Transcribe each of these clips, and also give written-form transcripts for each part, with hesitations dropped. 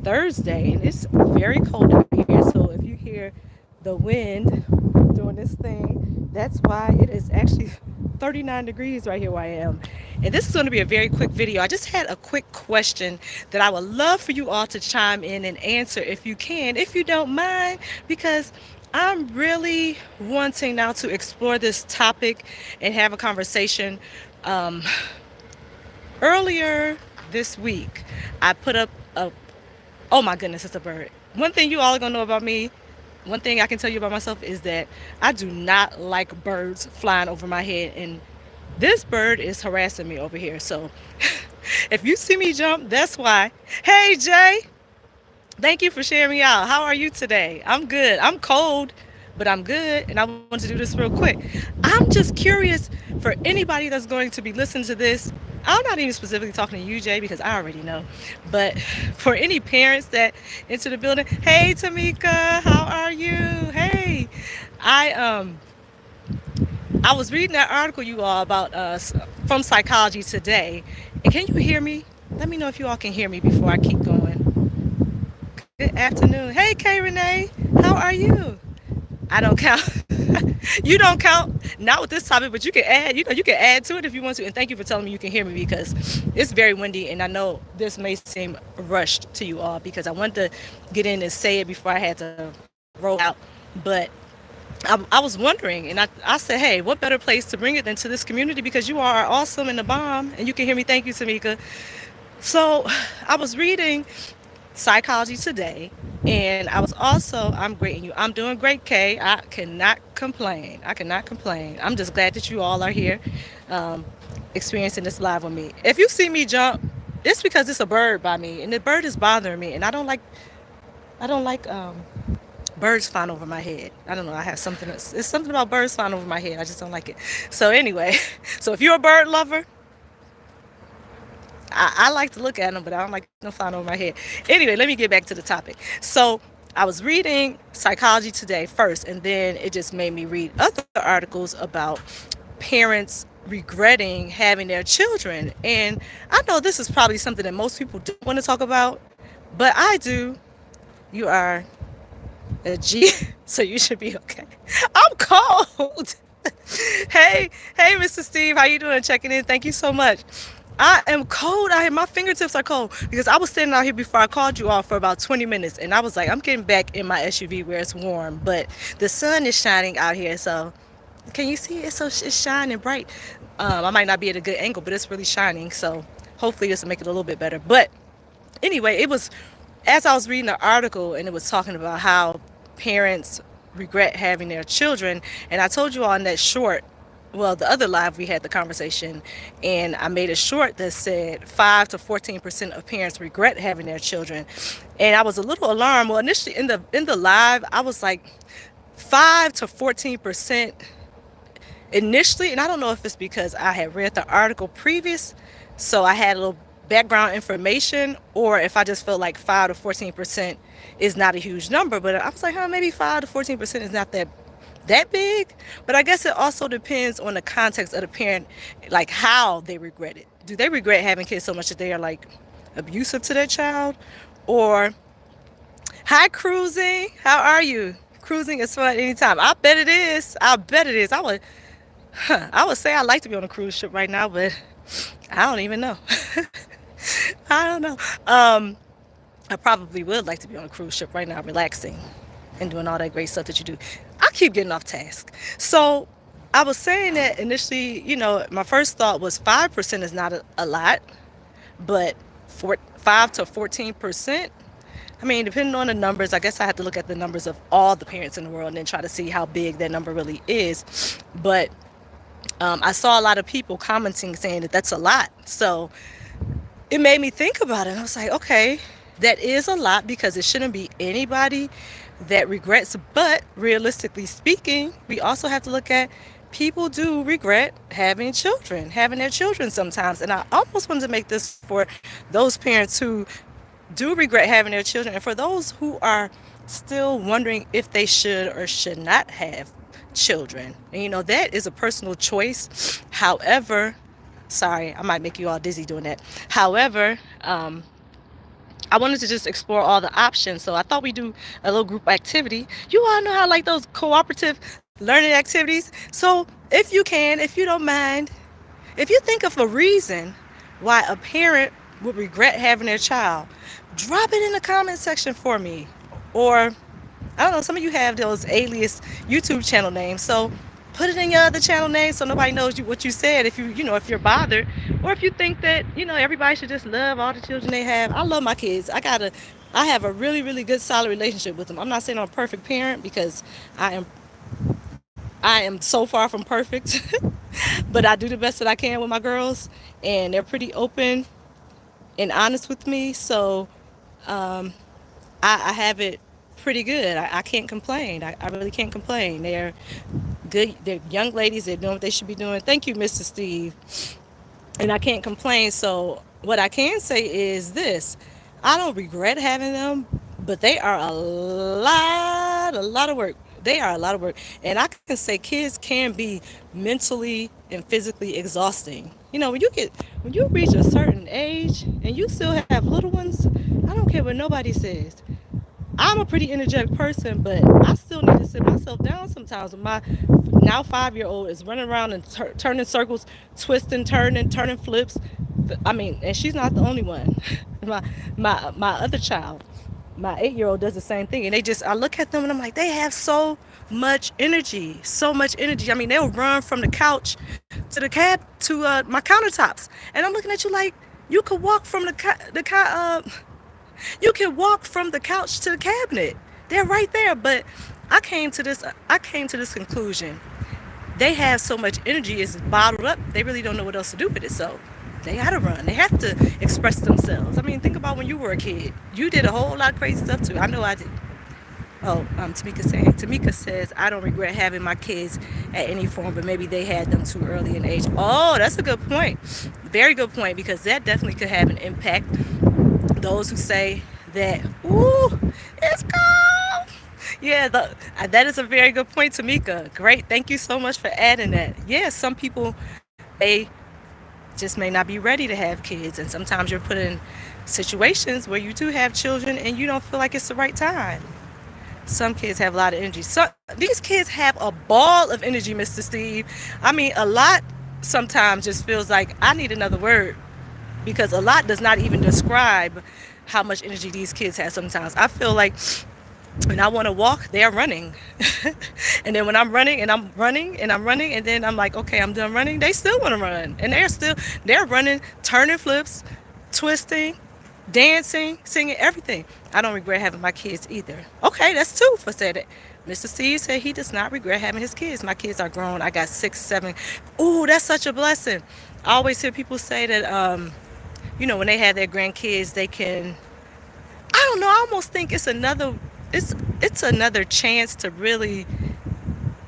Thursday, and it's very cold out here. So if you hear the wind doing this thing, that's why it is actually 39 degrees right here where I am. And this is going to be a very quick video. I just had a quick question that I would love for you all to chime in and answer if you can, if you don't mind, because I'm really wanting now to explore this topic and have a conversation. Um, Earlier this week, I put up a, oh my goodness, it's a bird. One thing you all are gonna know about me, one thing I can tell you about myself is that I do not like birds flying over my head, and this bird is harassing me over here. So if you see me jump, that's why. Hey Jay, thank you for sharing me out. How are you today? I'm good. I'm cold, but I'm good, and I want to do this real quick. I'm just curious for anybody that's going to be listening to this. I'm not even specifically talking to you, Jay, because I already know. But for any parents that enter the building, hey Tamika, how are you? Hey, I um I was reading that article you all about from Psychology Today, and can you hear me? Let me know if you all can hear me before I keep going. Good afternoon. Hey, Kay Renee, how are you? I don't count. You don't count. Not with this topic, but you can add. You can add to it if you want to. And thank you for telling me you can hear me because it's very windy, and I know this may seem rushed to you all because I wanted to get in and say it before I had to roll out. But I was wondering, and I said, hey, what better place to bring it than to this community because you are awesome and the bomb, and you can hear me. Thank you, Tamika. So I was reading Psychology Today, and I was also, I'm greeting you. I'm doing great, Kay. I cannot complain. I cannot complain. I'm just glad that you all are here um, experiencing this live with me. If you see me jump, it's because it's a bird by me, and the bird is bothering me, and I don't like birds flying over my head. I don't know. I have something. It's something about birds flying over my head. I just don't like it. So anyway, so if you're a bird lover, I like to look at them, but I don't like them flying over my head. Anyway, let me get back to the topic. So I was reading Psychology Today first, and then it just made me read other articles about parents regretting having their children. And I know this is probably something that most people don't want to talk about, but I do. You are a G, so you should be okay. I'm cold. Hey, Mr. Steve, how you doing? Checking in. Thank you so much. I am cold. My fingertips are cold because I was standing out here before I called you off for about 20 minutes, and I was like, I'm getting back in my SUV where it's warm, but the sun is shining out here. So, can you see it? It's shining bright. I might not be at a good angle, but it's really shining. So, hopefully, this will make it a little bit better. But anyway, it was as I was reading the article, and it was talking about how parents regret having their children, and I told you all in that short, well, the other live we had the conversation, and I made a short that said 5 to 14% of parents regret having their children, and I was a little alarmed. Well, initially in the live, I was like 5 to 14% initially, and I don't know if it's because I had read the article previous, so I had a little background information, or if I just felt like 5 to 14% is not a huge number. But I was like, maybe 5 to 14% is not that big. But I guess it also depends on the context of the parent, like how they regret it. Do they regret having kids so much that they are like abusive to their child? Or hi, cruising, how are you? Cruising is fun anytime. I bet it is. I bet it is. I would say I'd like to be on a cruise ship right now, but I don't even know. I don't know. I probably would like to be on a cruise ship right now, relaxing and doing all that great stuff that you do. I keep getting off task. So I was saying that initially, my first thought was 5% is not a lot, but 5 to 14%. I mean, depending on the numbers, I guess I have to look at the numbers of all the parents in the world and then try to see how big that number really is. But I saw a lot of people commenting saying that that's a lot. So it made me think about it. I was like, okay, that is a lot because it shouldn't be anybody that regrets. But realistically speaking, we also have to look at people do regret having their children sometimes. And I almost wanted to make this for those parents who do regret having their children and for those who are still wondering if they should or should not have children. And that is a personal choice. However, sorry, I might make you all dizzy doing that. However, I wanted to just explore all the options. So I thought we'd do a little group activity. You all know how I like those cooperative learning activities. So if you can, if you don't mind, if you think of a reason why a parent would regret having their child, drop it in the comment section for me. Or I don't know, some of you have those alias YouTube channel names. So put it in your other channel name so nobody knows what you said if if you're bothered, or if you think that, everybody should just love all the children they have. I love my kids. I have a really, really good solid relationship with them. I'm not saying I'm a perfect parent because I am I am so far from perfect. But I do the best that I can with my girls, and they're pretty open and honest with me. So I have it pretty good. I can't complain. I really can't complain. They're good. They're young ladies. They're doing what they should be doing. Thank you, Mr. Steve. And I can't complain. So what I can say is this: I don't regret having them, but they are a lot of work. They are a lot of work, and I can say kids can be mentally and physically exhausting. When you reach a certain age and you still have little ones, I don't care what nobody says. I'm a pretty energetic person, but I still need to sit myself down sometimes when my now 5-year-old is running around and turning circles, twisting, turning flips. I mean, and she's not the only one. my my other child, my 8-year-old, does the same thing, and I look at them and I'm like, they have so much energy, so much energy. I mean, they'll run from the couch to the cab to my countertops, and I'm looking at you like you could walk from you can walk from the couch to the cabinet. They're right there. But I came to this conclusion. They have so much energy, it's bottled up. They really don't know what else to do with it. So they gotta run. They have to express themselves. I mean, think about when you were a kid. You did a whole lot of crazy stuff too. I know I did. Oh, Tamika says, I don't regret having my kids at any form, but maybe they had them too early in age. Oh, that's a good point. Very good point, because that definitely could have an impact. Those who say that, ooh, it's cold. Yeah, that is a very good point, Tamika. Great. Thank you so much for adding that. Yeah, some people, they just may not be ready to have kids. And sometimes you're put in situations where you do have children and you don't feel like it's the right time. Some kids have a lot of energy. So these kids have a ball of energy, Mr. Steve. I mean, a lot sometimes just feels like I need another word, because a lot does not even describe how much energy these kids have sometimes. I feel like when I want to walk, they're running. And then when I'm running and I'm running and I'm running, and then I'm like, okay, I'm done running, they still want to run. And they're running, turning flips, twisting, dancing, singing, everything. I don't regret having my kids either. Okay, that's two for said it. Mr. Steve said he does not regret having his kids. My kids are grown. I got 6, 7. Ooh, that's such a blessing. I always hear people say that, when they have their grandkids, they can. I don't know. I almost think it's another chance to really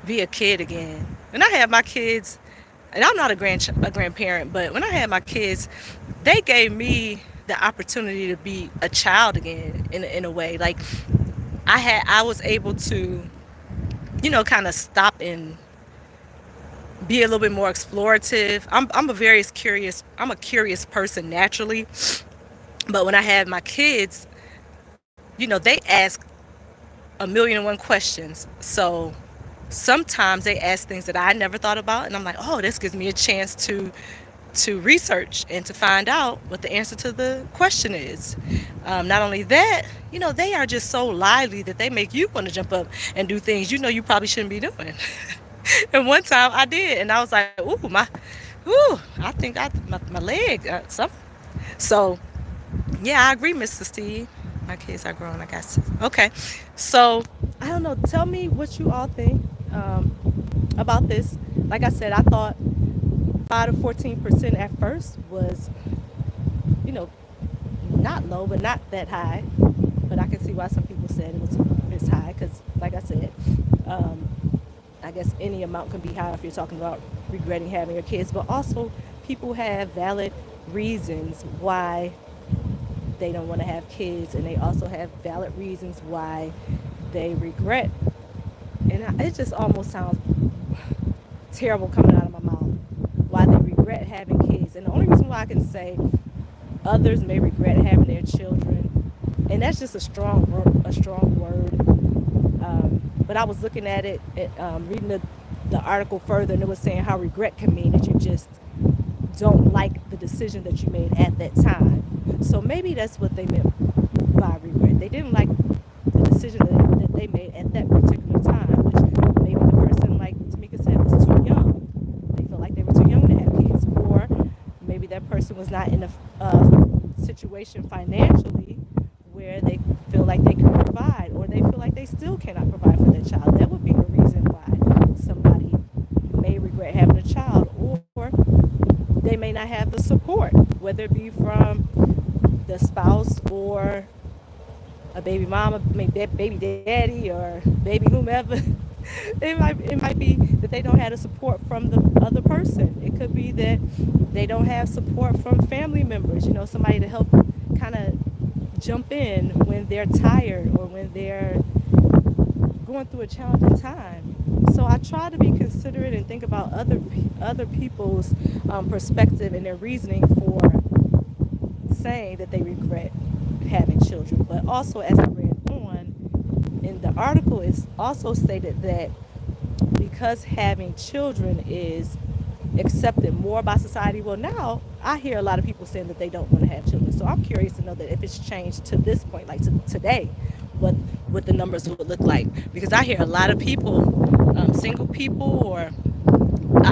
be a kid again. When I had my kids, and I'm not a grandparent, but when I had my kids, they gave me the opportunity to be a child again in a way. Like I was able to, kind of stop and be a little bit more explorative. I'm a curious person naturally, but when I had my kids, they ask a million and one questions. So sometimes they ask things that I never thought about, and I'm like, oh, this gives me a chance to research and to find out what the answer to the question is. Not only that, they are just so lively that they make you want to jump up and do things you probably shouldn't be doing. And one time I did, and I was like, I think my leg, something. So, yeah, I agree, Mr. Steve. My kids are grown. I got 6. Okay, so I don't know. Tell me what you all think about this. Like I said, I thought 5 to 14% at first was, you know, not low, but not that high. But I can see why some people said it's high, because, like I said, um, I guess any amount can be high if you're talking about regretting having your kids. But also, people have valid reasons why they don't want to have kids, and they also have valid reasons why they regret. And it just almost sounds terrible coming out of my mouth. Why they regret having kids, and the only reason why I can say others may regret having their children and that's just a strong word, a strong word. But I was looking at it, reading the article further, and it was saying how regret can mean that you just don't like the decision that you made at that time. So maybe that's what they meant by regret. They didn't like the decision that they made at that particular time, which maybe the person, like Tamika said, was too young. They felt like they were too young to have kids, or maybe that person was not in a situation financially where they feel like they can provide, or they feel like they still cannot provide for their child. That would be a reason why somebody may regret having a child, or they may not have the support, whether it be from the spouse or a baby mama, maybe baby daddy or baby whomever. It might be that they don't have the support from the other person. It could be that they don't have support from family members. Somebody to help kind of jump in when they're tired or when they're going through a challenging time. So I try to be considerate and think about other people's perspective and their reasoning for saying that they regret having children. But also, as I read on in the article, it's also stated that because having children is accepted more by society, well, now I hear a lot of people saying that they don't want to have children. So I'm curious to know that if it's changed to this point, like to today, what the numbers would look like. Because I hear a lot of people, single people, or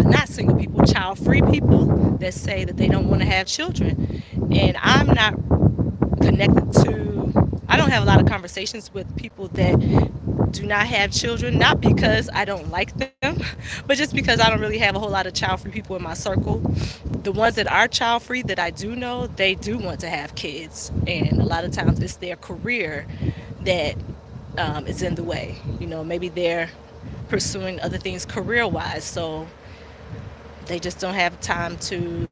not single people, child free people, that say that they don't want to have children. And I'm not connected to, I don't have a lot of conversations with people that do not have children, not because I don't like them, but just because I don't really have a whole lot of child free people in my circle. The ones that are child free that I do know, they do want to have kids, and a lot of times it's their career that is in the way. Maybe they're pursuing other things career wise, so they just don't have time to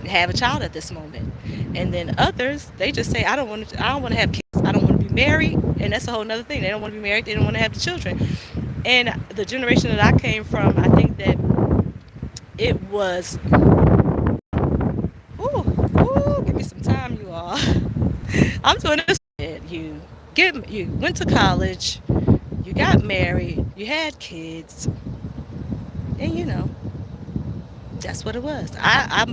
have a child at this moment. And then others, they just say, I don't want to have kids. I don't want to be married, and that's a whole other thing. They don't want to be married. They don't want to have the children. And the generation that I came from, I think that it was, give me some time, you all. I'm doing this. You went to college, you got married, you had kids, and that's what it was. I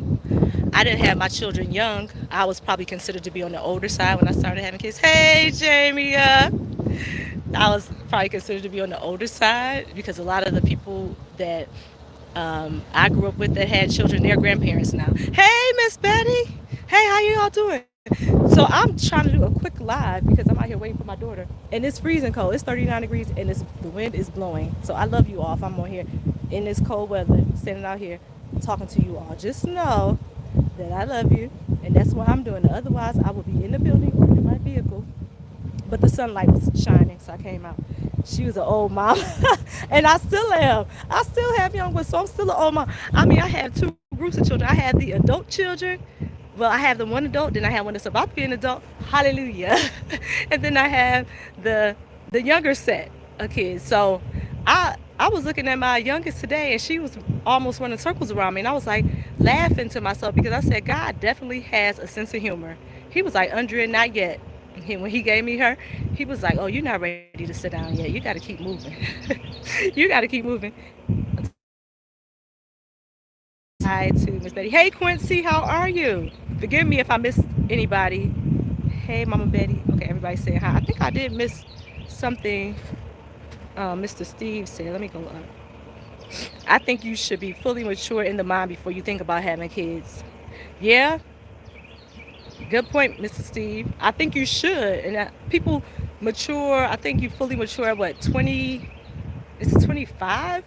didn't have my children young. I was probably considered to be on the older side when I started having kids. Hey, Jamie. I was probably considered to be on the older side because a lot of the people that I grew up with that had children, they're grandparents now. Hey, Miss Betty. Hey, how you all doing? So I'm trying to do a quick live because I'm out here waiting for my daughter. And it's freezing cold. It's 39 degrees and the wind is blowing. So I love you all if I'm on here in this cold weather, standing out here talking to you all. Just know that I love you, and that's what I'm doing. Otherwise, I would be in the building or in my vehicle. But the sunlight was shining, so I came out. She was an old mom, and I still am. I still have young ones, so I'm still an old mom. I mean, I have two groups of children. I have the adult children. Well, I have the one adult, then I have one that's about to be an adult. Hallelujah. And then I have the younger set of kids. So I was looking at my youngest today, and she was almost running circles around me, and I was like laughing to myself because I said God definitely has a sense of humor. He was like, Andrea, not yet. When he gave me her, he was like, oh, you're not ready to sit down yet. You got to keep moving. You got to keep moving. Hi to Miss Betty. Hey, Quincy, how are you? Forgive me if I missed anybody. Hey, Mama Betty. Okay, everybody saying hi. I think I did miss something Mr. Steve said. Let me go up. I think you should be fully mature in the mind before you think about having kids. Yeah, good point, Mr. Steve. I think you should. And people mature, I think you fully mature at what, 20? Is it 25?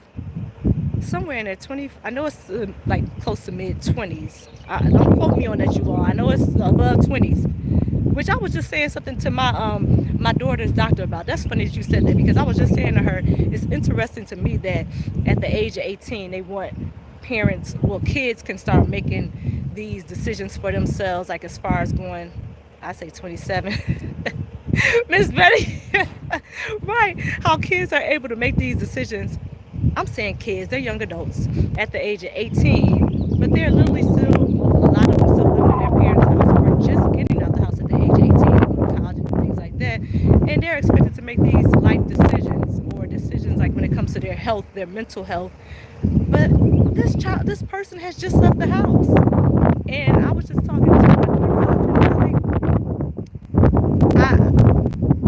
Somewhere in there, 20. I know it's like close to mid 20s. Don't quote me on that, you all. I know it's above 20s. Which I was just saying something to my daughter's doctor about. That's funny that you said that because I was just saying to her, it's interesting to me that at the age of 18, they want parents, well, kids can start making these decisions for themselves, like as far as going, I say 27. Miss Betty, right? How kids are able to make these decisions. I'm saying kids, they're young adults at the age of 18, but they're literally still, a lot of them still living in their parents' house or just getting out the house at the age of 18, college that, and they're expected to make these life decisions or decisions like when it comes to their health, their mental health. But this person has just left the house, and I was just talking to my daughter's doctor, and I was like,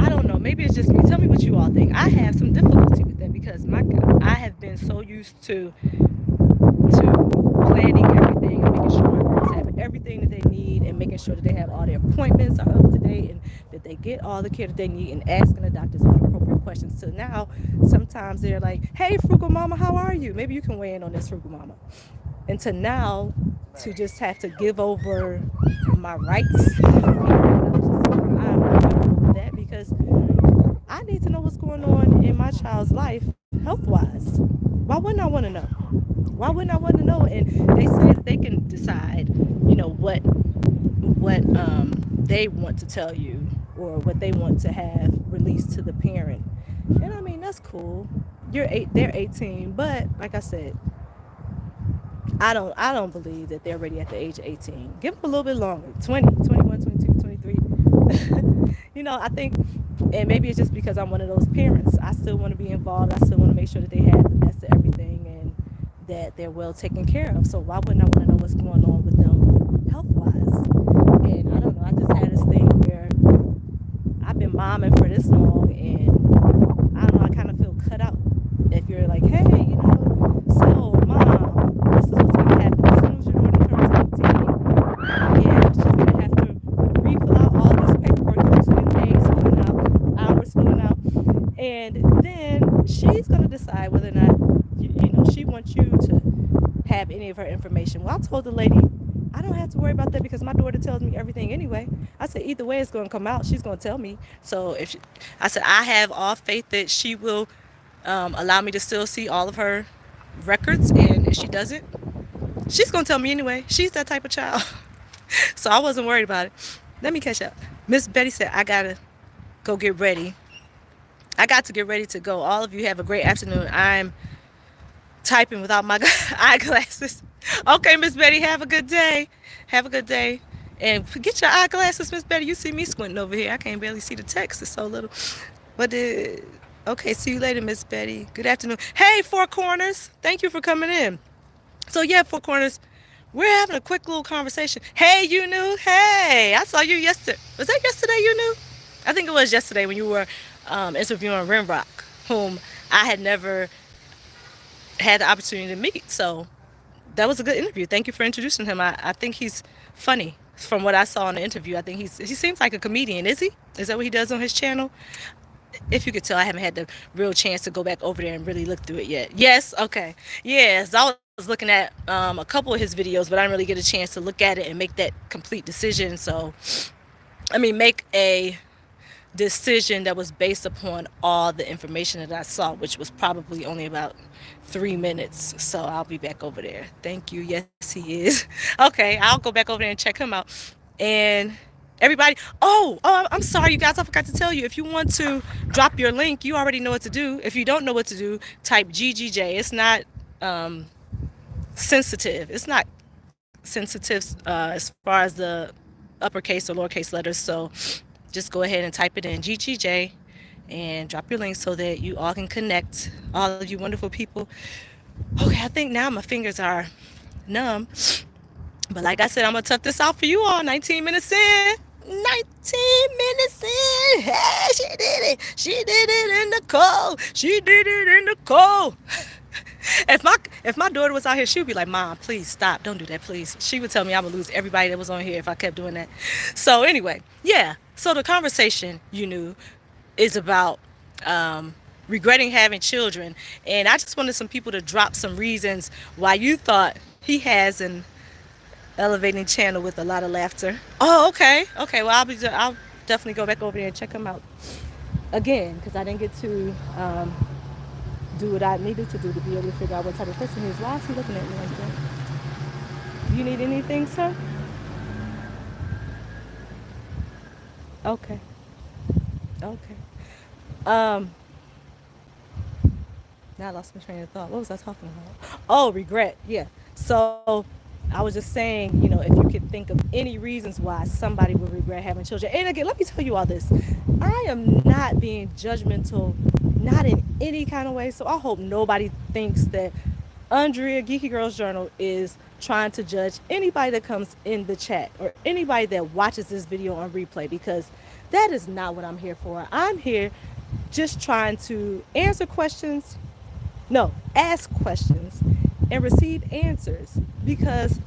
I don't know. Maybe it's just me. Tell me what you all think. I have some difficulty with that because my God, I have been so used to planning everything and making sure my girls have everything that they need and making sure that they have all their appointments are up to date and that they get all the care that they need and asking the doctors all the appropriate questions. So now sometimes they're like, "Hey, frugal mama, how are you?" Maybe you can weigh in on this, frugal mama. And to now to just have to give over my rights as a parent, I'm not comfortable with that because I need to know what's going on in my child's life health wise. Why wouldn't I want to know? Why wouldn't I want to know? And they say that they can decide, what they want to tell you or what they want to have released to the parent. And I mean that's cool. They're 18, but like I said, I don't believe that they're ready at the age of 18. Give them a little bit longer. 20, 21, 22, 23. I think, and maybe it's just because I'm one of those parents. I still want to be involved. I still want to make sure that they have the best of everything and that they're well taken care of. So why wouldn't I want to know what's going on with them health wise? And I don't know. I just had this thing where I've been momming for this long, and I don't know. I kind of feel cut out. If you're like, hey, so mom, this is what's gonna happen as soon as your daughter turns 18. Yeah, she's gonna have to refill out all this paperwork that you spend days filling out, hours filling out, and then she's gonna decide whether or not she wants you to have any of her information. Well, I told the lady I don't have to worry about that because my daughter tells me everything anyway. I said either way it's gonna come out. She's gonna tell me. So I said I have all faith that she will allow me to still see all of her records, and if she doesn't, she's gonna tell me anyway. She's that type of child. So I wasn't worried about it. Let me catch up. Miss Betty said I gotta go get ready. I got to get ready to go. All of you have a great afternoon. I'm typing without my eyeglasses. Okay, Miss Betty, have a good day. Have a good day. And get your eyeglasses, Miss Betty. You see me squinting over here. I can't barely see the text. It's so little. But okay, see you later, Miss Betty. Good afternoon. Hey, Four Corners. Thank you for coming in. So yeah, Four Corners, we're having a quick little conversation. Hey, you knew. Hey, I saw you yesterday. Was that yesterday, you knew? I think it was yesterday when you were interviewing Rimrock, whom I had never had the opportunity to meet. So that was a good interview. Thank you for introducing him. I think he's funny. From what I saw in the interview, I think he seems like a comedian. Is he? Is that what he does on his channel? If you could tell, I haven't had the real chance to go back over there and really look through it yet. Yes, okay. Yes, I was looking at a couple of his videos, but I didn't really get a chance to look at it and make that complete decision. So, make a decision that was based upon all the information that I saw, which was probably only about 3 minutes. So I'll be back over there. Thank you. Yes, he is. Okay, I'll go back over there and check him out. And everybody, I'm sorry, you guys, I forgot to tell you. If you want to drop your link, you already know what to do. If you don't know what to do, type GGJ. It's not sensitive. It's not sensitive as far as the uppercase or lowercase letters. So just go ahead and type it in GGJ and drop your link so that you all can connect, all of you wonderful people. Okay, I think now my fingers are numb. But like I said, I'm going to tough this out for you all. 19 minutes in. 19 minutes in. Hey, she did it. She did it in the cold. She did it in the cold. If my daughter was out here, she would be like, Mom, please stop. Don't do that, please. She would tell me I would lose everybody that was on here if I kept doing that. So anyway, yeah. So the conversation, is about regretting having children. And I just wanted some people to drop some reasons why you thought he has an elevating channel with a lot of laughter. Oh, okay. Okay, well, I'll definitely go back over there and check him out again because I didn't get to do what I needed to do to be able to figure out what type of person he is. Why is he looking at me like that? Do you need anything, sir? Okay. Okay. Now I lost my train of thought. What was I talking about? Oh, regret. Yeah. So I was just saying, if you could think of any reasons why somebody would regret having children. And again, let me tell you all this. I am not being judgmental, not in any kind of way. So I hope nobody thinks that Andrea Geeky Girls Journal is trying to judge anybody that comes in the chat or anybody that watches this video on replay, because that is not what I'm here for. I'm here just trying to answer questions, no, ask questions and receive answers, because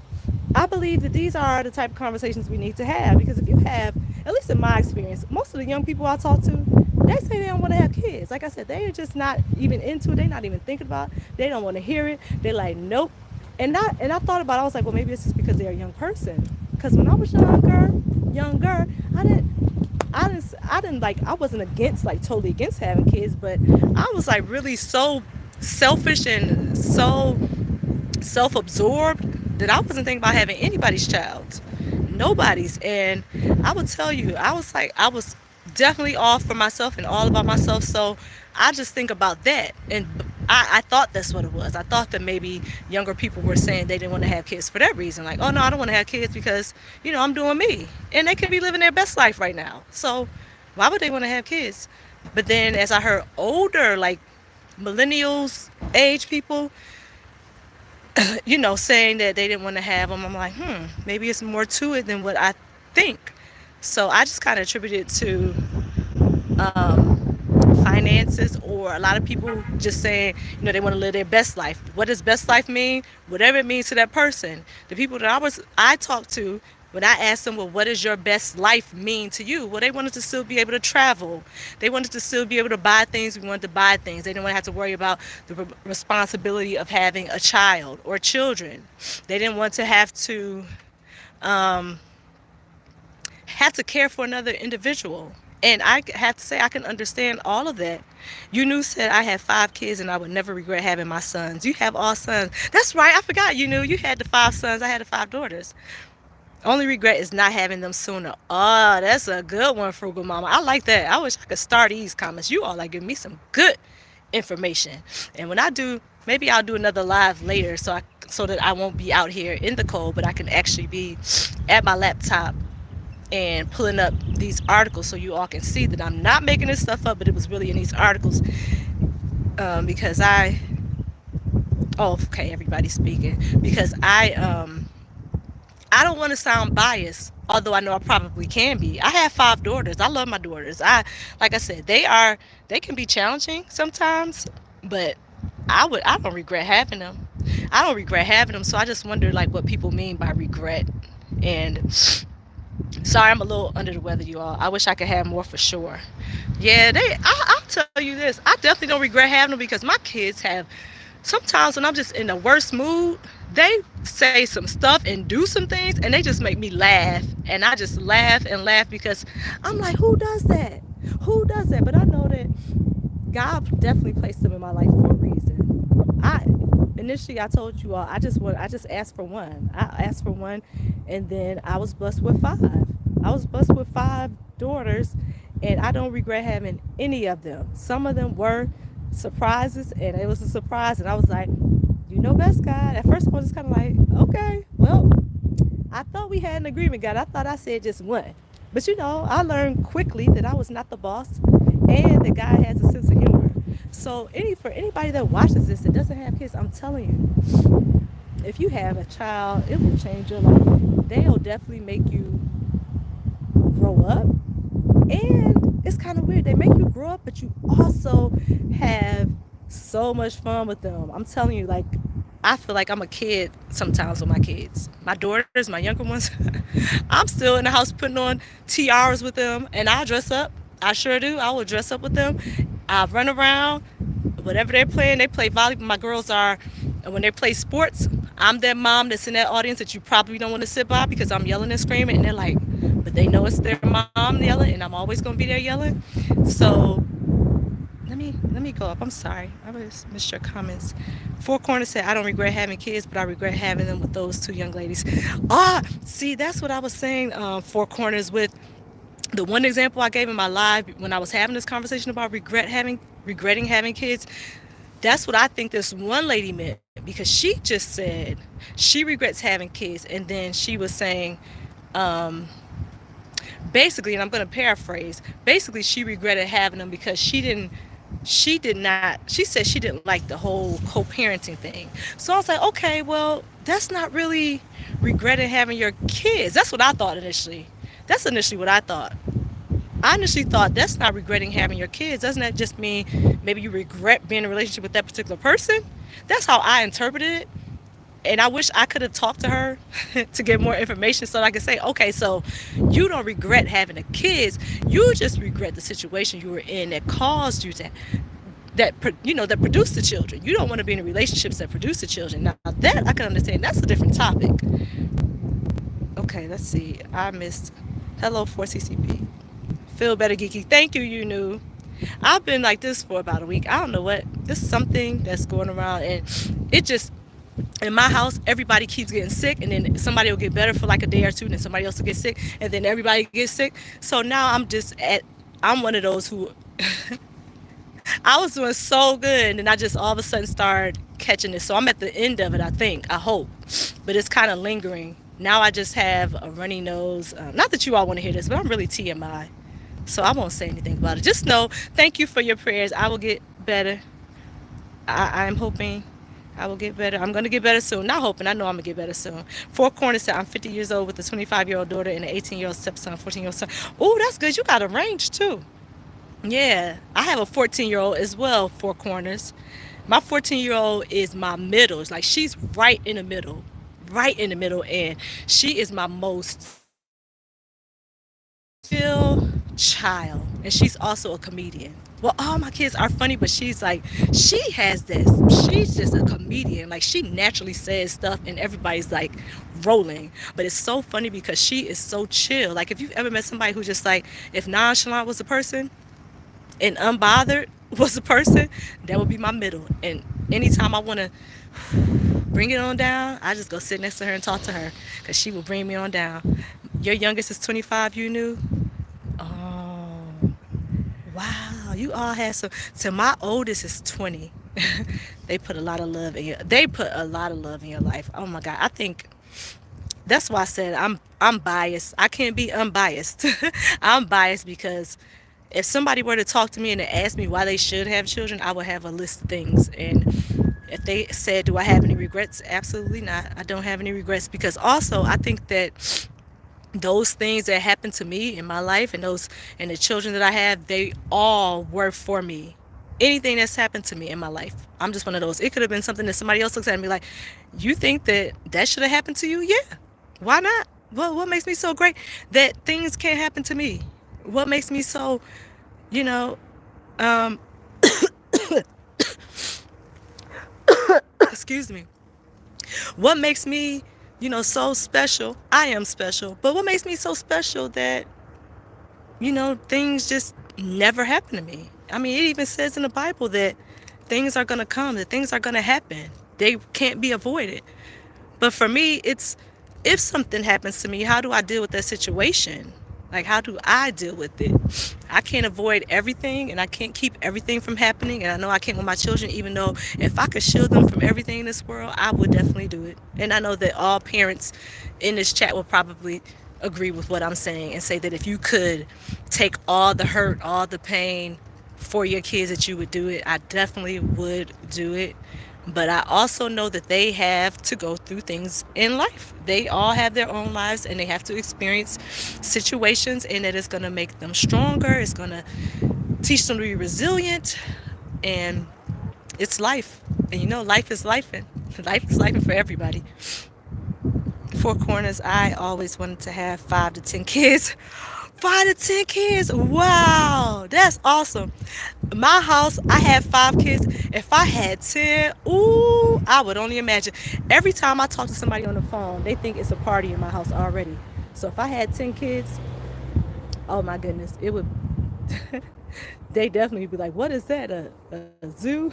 I believe that these are the type of conversations we need to have. Because if you have, at least in my experience, most of the young people I talk to, they say they don't want to have kids. Like I said, they are just not even into it. They're not even thinking about it. They don't want to hear it. They're like, nope. And I thought about it. I was like, well, maybe it's just because they're a young person. Because when I was younger, I wasn't against, like totally against having kids, but I was like really so selfish and so self-absorbed that I wasn't thinking about having anybody's child, nobody's. And I would tell you, I was definitely all for myself and all about myself. So I just think about that, and I thought that's what it was. I thought that maybe younger people were saying they didn't want to have kids for that reason, like, oh no, I don't want to have kids because I'm doing me, and they could be living their best life right now. So why would they want to have kids? But then as I heard older, like millennials age people, saying that they didn't want to have them, I'm like, maybe it's more to it than what I think. So I just kind of attribute it to finances, or a lot of people just saying, they want to live their best life. What does best life mean? Whatever it means to that person. The people that I talked to, when I asked them, well, what does your best life mean to you? Well, they wanted to still be able to travel. They wanted to still be able to buy things. We wanted to buy things. They didn't want to have to worry about the responsibility of having a child or children. They didn't want to um, have to care for another individual. And I have to say, I can understand all of that. You knew said I had 5 kids and I would never regret having my sons. You have all sons. That's right. I forgot. You had the 5 sons. I had the 5 daughters. Only regret is not having them sooner. Oh, that's a good one, Frugal Mama. I like that. I wish I could start these comments. You all are giving me some good information. And when I do, maybe I'll do another live later, so that I won't be out here in the cold, but I can actually be at my laptop and pulling up these articles so you all can see that I'm not making this stuff up, but it was really in these articles. Because okay, everybody's speaking. Because I don't want to sound biased, although I know I probably can be. I have 5 daughters. I love my daughters. Like I said, they can be challenging sometimes, but I don't regret having them. I don't regret having them. So I just wonder like what people mean by regret. And sorry, I'm a little under the weather, you all. I wish I could have more for sure. Yeah, I'll tell you this. I definitely don't regret having them, because my kids have, sometimes when I'm just in the worst mood, they say some stuff and do some things, and they just make me laugh. And I just laugh and laugh, because I'm like, who does that? Who does that? But I know that God definitely placed them in my life for a reason. Initially I told you all I just asked for one. I asked for one, and then I was blessed with 5. I was blessed with 5 daughters, and I don't regret having any of them. Some of them were surprises, and it was a surprise, and I was like, you know best, God. At first I was just kind of like, okay, well, I thought we had an agreement, God. I thought I said just one. But I learned quickly that I was not the boss, and that God has a sense of humor. So for anybody that watches this that doesn't have kids, I'm telling you, if you have a child, it will change your life. They'll definitely make you grow up. And it's kind of weird. They make you grow up, but you also have so much fun with them. I'm telling you, like, I feel like I'm a kid sometimes with my kids. My daughters, my younger ones, I'm still in the house putting on tiaras with them, and I dress up. I sure do. I will dress up with them. I run around. Whatever they're playing, they play volleyball. My girls are, when they play sports, I'm that mom that's in that audience that you probably don't want to sit by, because I'm yelling and screaming, and they're like, but they know it's their mom yelling, and I'm always going to be there yelling. So let me go up. I'm sorry. I missed your comments. Four Corners said, I don't regret having kids, but I regret having them with those 2 young ladies. See, that's what I was saying, Four Corners, with the one example I gave in my live when I was having this conversation about regretting having kids. That's what I think this one lady meant. because she just said she regrets having kids, and then she was saying, um, basically, and I'm going to paraphrase, basically she regretted having them because she did not, she said she didn't like the whole co-parenting thing. So I was like, okay, well, that's not really regretting having your kids. That's what I thought initially. That's initially what I thought. I initially thought that's not regretting having your kids. Doesn't that just mean maybe you regret being in a relationship with that particular person? That's how I interpreted it. And I wish I could have talked to her to get more information so I could say, okay, so you don't regret having the kids. You just regret the situation you were in that caused you to, that produced the children. You don't want to be in relationships that produce the children. Now that I can understand. That's a different topic. Okay, let's see. I missed. Hello, 4CCP. Feel better, geeky. Thank you, you knew. I've been like this for about a week. I don't know what. This is something that's going around, and it just, in my house, everybody keeps getting sick, and then somebody will get better for like a day or two, and then somebody else will get sick, and then everybody gets sick. So now I'm one of those who I was doing so good, and I just all of a sudden started catching this. So I'm at the end of it, I think, I hope, but it's kind of lingering. Now I just have a runny nose. Not that you all want to hear this, but I'm really TMI, so I won't say anything about it. Just know, thank you for your prayers. I will get better. I'm hoping I will get better. I'm going to get better soon. Not hoping. I know I'm going to get better soon. Four Corners said, I'm 50 years old with a 25-year-old daughter and an 18-year-old stepson, 14-year-old son. Oh, that's good. You got a range, too. Yeah. I have a 14-year-old as well, Four Corners. My 14-year-old is my middle. It's like she's right in the middle. Right in the middle. And she is my most chill child, and she's also a comedian. Well, all my kids are funny, but she's like, she has this, she's just a comedian. Like, she naturally says stuff and everybody's like rolling. But it's so funny because she is so chill. Like, if you've ever met somebody who just like, if nonchalant was a person and unbothered was a person, that would be my middle. And anytime I want to bring it on down, I just go sit next to her and talk to her because she will bring me on down. Your youngest is 25, you knew? Oh, wow. You all have some. So my oldest is 20. They put a lot of love in your life. Oh my God. I think that's why I said I'm biased. I can't be unbiased. I'm biased because if somebody were to talk to me and ask me why they should have children, I would have a list of things. And if they said, do I have any regrets? Absolutely not. I don't have any regrets because also I think that those things that happened to me in my life and the children that I have, they all were for me. Anything that's happened to me in my life, I'm just one of those. It could have been something that somebody else looks at me like, you think that should have happened to you? Yeah. Why not? Well, what makes me so great that things can't happen to me? What makes me so, you know, um, excuse me. What makes me, so special? I am special. But what makes me so special that, things just never happen to me? I mean, it even says in the Bible that things are going to come, that things are going to happen. They can't be avoided. But for me, it's, if something happens to me, how do I deal with that situation? Like, how do I deal with it? I can't avoid everything, and I can't keep everything from happening. And I know I can't with my children, even though if I could shield them from everything in this world, I would definitely do it. And I know that all parents in this chat will probably agree with what I'm saying and say that if you could take all the hurt, all the pain for your kids, that you would do it. I definitely would do it. But I also know that they have to go through things in life. They all have their own lives and they have to experience situations, and that it's going to make them stronger. It's going to teach them to be resilient, and it's life. And life is life, and life is life for everybody. Four Corners, I always wanted to have 5 to 10 kids. 5 to 10 kids. Wow, that's awesome. My house, I have 5 kids. If I had 10, ooh, I would only imagine. Every time I talk to somebody on the phone, they think it's a party in my house already. So if I had 10 kids, oh my goodness, it would, they definitely be like, what is that, a zoo?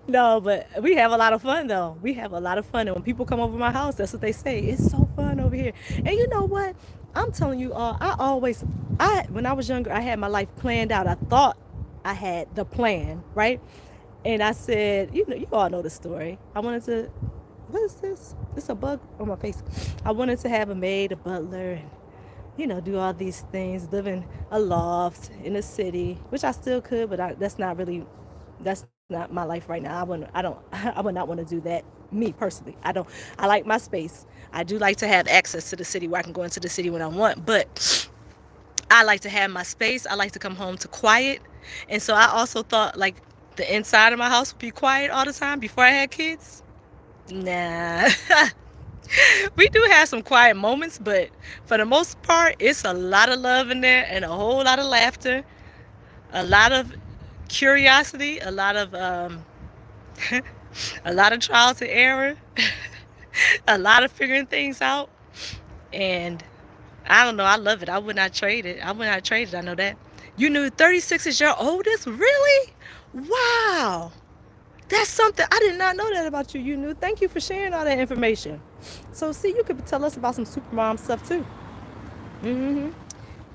No, but we have a lot of fun though. We have a lot of fun, and when people come over my house, that's what they say. It's so fun over here. And you know what? I'm telling you all, when I was younger, I had my life planned out. I thought I had the plan, right? And I said, you all know the story. I wanted to, what is this? It's a bug on my face. I wanted to have a maid, a butler, and do all these things, live in a loft in the city, which I still could, but that's not really, that's not my life right now. I don't, I would not want to do that. Me personally, I don't. I like my space. I do like to have access to the city where I can go into the city when I want, but I like to have my space. I like to come home to quiet, and so I also thought like the inside of my house would be quiet all the time before I had kids. Nah. We do have some quiet moments, but for the most part, it's a lot of love in there and a whole lot of laughter, a lot of curiosity, a lot of trials and error, a lot of figuring things out, and I don't know. I love it. I would not trade it. I would not trade it. I know that. You knew 36 is your oldest? Really? Wow. That's something I did not know that about you. You knew. Thank you for sharing all that information. So see, you could tell us about some supermom stuff too. Hmm.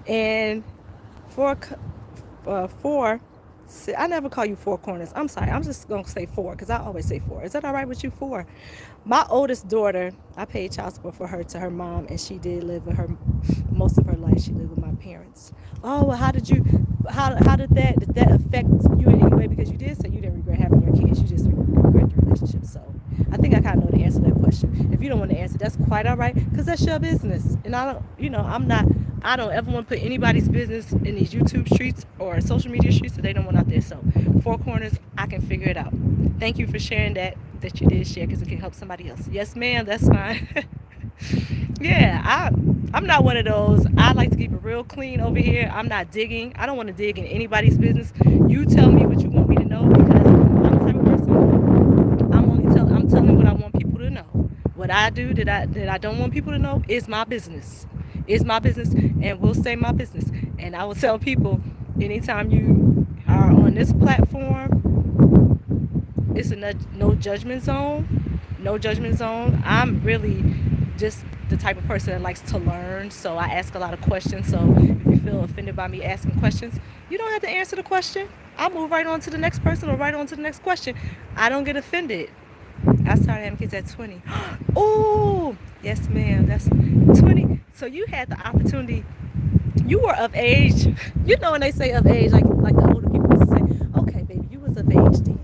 And for four, I never call you four corners. I'm sorry. I'm just gonna say four because I always say four. Is that all right with you? Four. My oldest daughter, I paid child support for her to her mom, and she did live with her most of her life. She lived with my parents. Oh, well, how did that affect you in any way? Because you did say you didn't regret having your kids. You just regret the relationship. So I think I kind of know the answer to that question. If you don't want to answer, that's quite all right, because that's your business. And I don't, I don't ever want to put anybody's business in these YouTube streets or social media streets that they don't want out there. So four corners, I can figure it out. Thank you for sharing that you did share, because it can help somebody else. Yes, ma'am, that's fine. Yeah, I'm not one of those. I like to keep it real clean over here. I'm not digging. I don't want to dig in anybody's business. You tell me what you want me to know, because I'm the type of person. I'm telling what I want people to know. What I do that I don't want people to know is my business. Is my business, and will stay my business. And I will tell people, anytime you are on this platform, it's a no judgment zone. No judgment zone. I'm really just the type of person that likes to learn, so I ask a lot of questions. So if you feel offended by me asking questions, you don't have to answer the question. I'll move right on to the next person or right on to the next question. I don't get offended. I started having kids at 20. Oh, yes, ma'am. That's 20. So you had the opportunity. You were of age. You know when they say of age, like the older people used to say, "Okay, baby, you was of age then."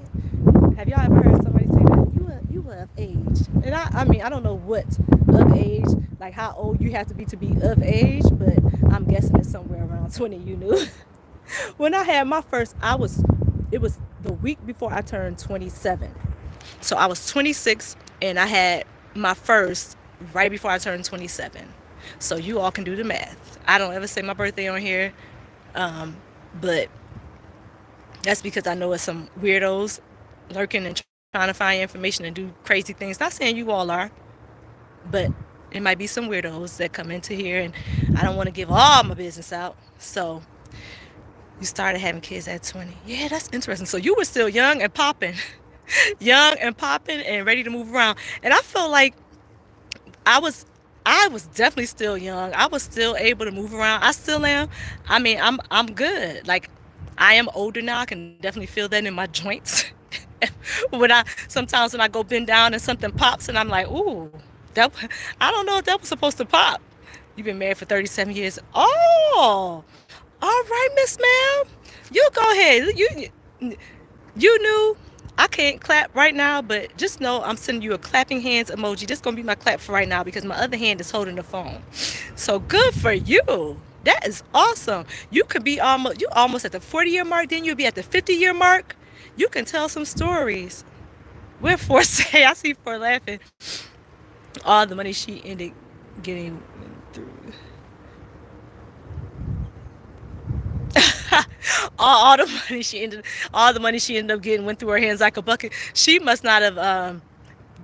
Have y'all ever heard somebody say that? You were of age. And I mean, I don't know what of age, like how old you have to be of age, but I'm guessing it's somewhere around 20. You knew. When I had my first, it was the week before I turned 27. So I was 26 and I had my first right before I turned 27. So you all can do the math. I don't ever say my birthday on here, but that's because I know it's some weirdos lurking and trying to find information and do crazy things. Not saying you all are, but it might be some weirdos that come into here, and I don't want to give all my business out. So you started having kids at 20. Yeah, that's interesting. So you were still young and popping, young and popping and ready to move around. And I felt like I was I was definitely still young. I was still able to move around. I still am. I mean, I'm good. Like I am older now. I can definitely feel that in my joints. Sometimes when I go bend down and something pops and I'm like, "Ooh, that I don't know if that was supposed to pop." You've been married for 37 years. Oh. All right, Miss Ma'am. You go ahead. You knew. I can't clap right now, but just know I'm sending you a clapping hands emoji. This gonna be my clap for right now because my other hand is holding the phone. So good for you. That is awesome. You almost at the 40-year mark, then you'll be at the 50-year mark. You can tell some stories. Where for say I see for laughing. All the money she ended getting through. all the money she ended all the money she ended up getting went through her hands like a bucket. She must not have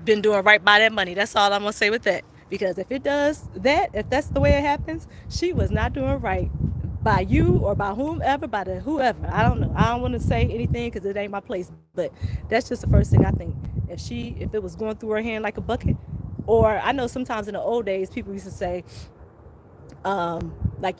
been doing right by that money. That's all I'm gonna say with that. Because if that's the way it happens, she was not doing right by you or by whomever, by the whoever. I don't know. I don't want to say anything because it ain't my place. But that's just the first thing I think. If it was going through her hand like a bucket, or I know sometimes in the old days people used to say, like,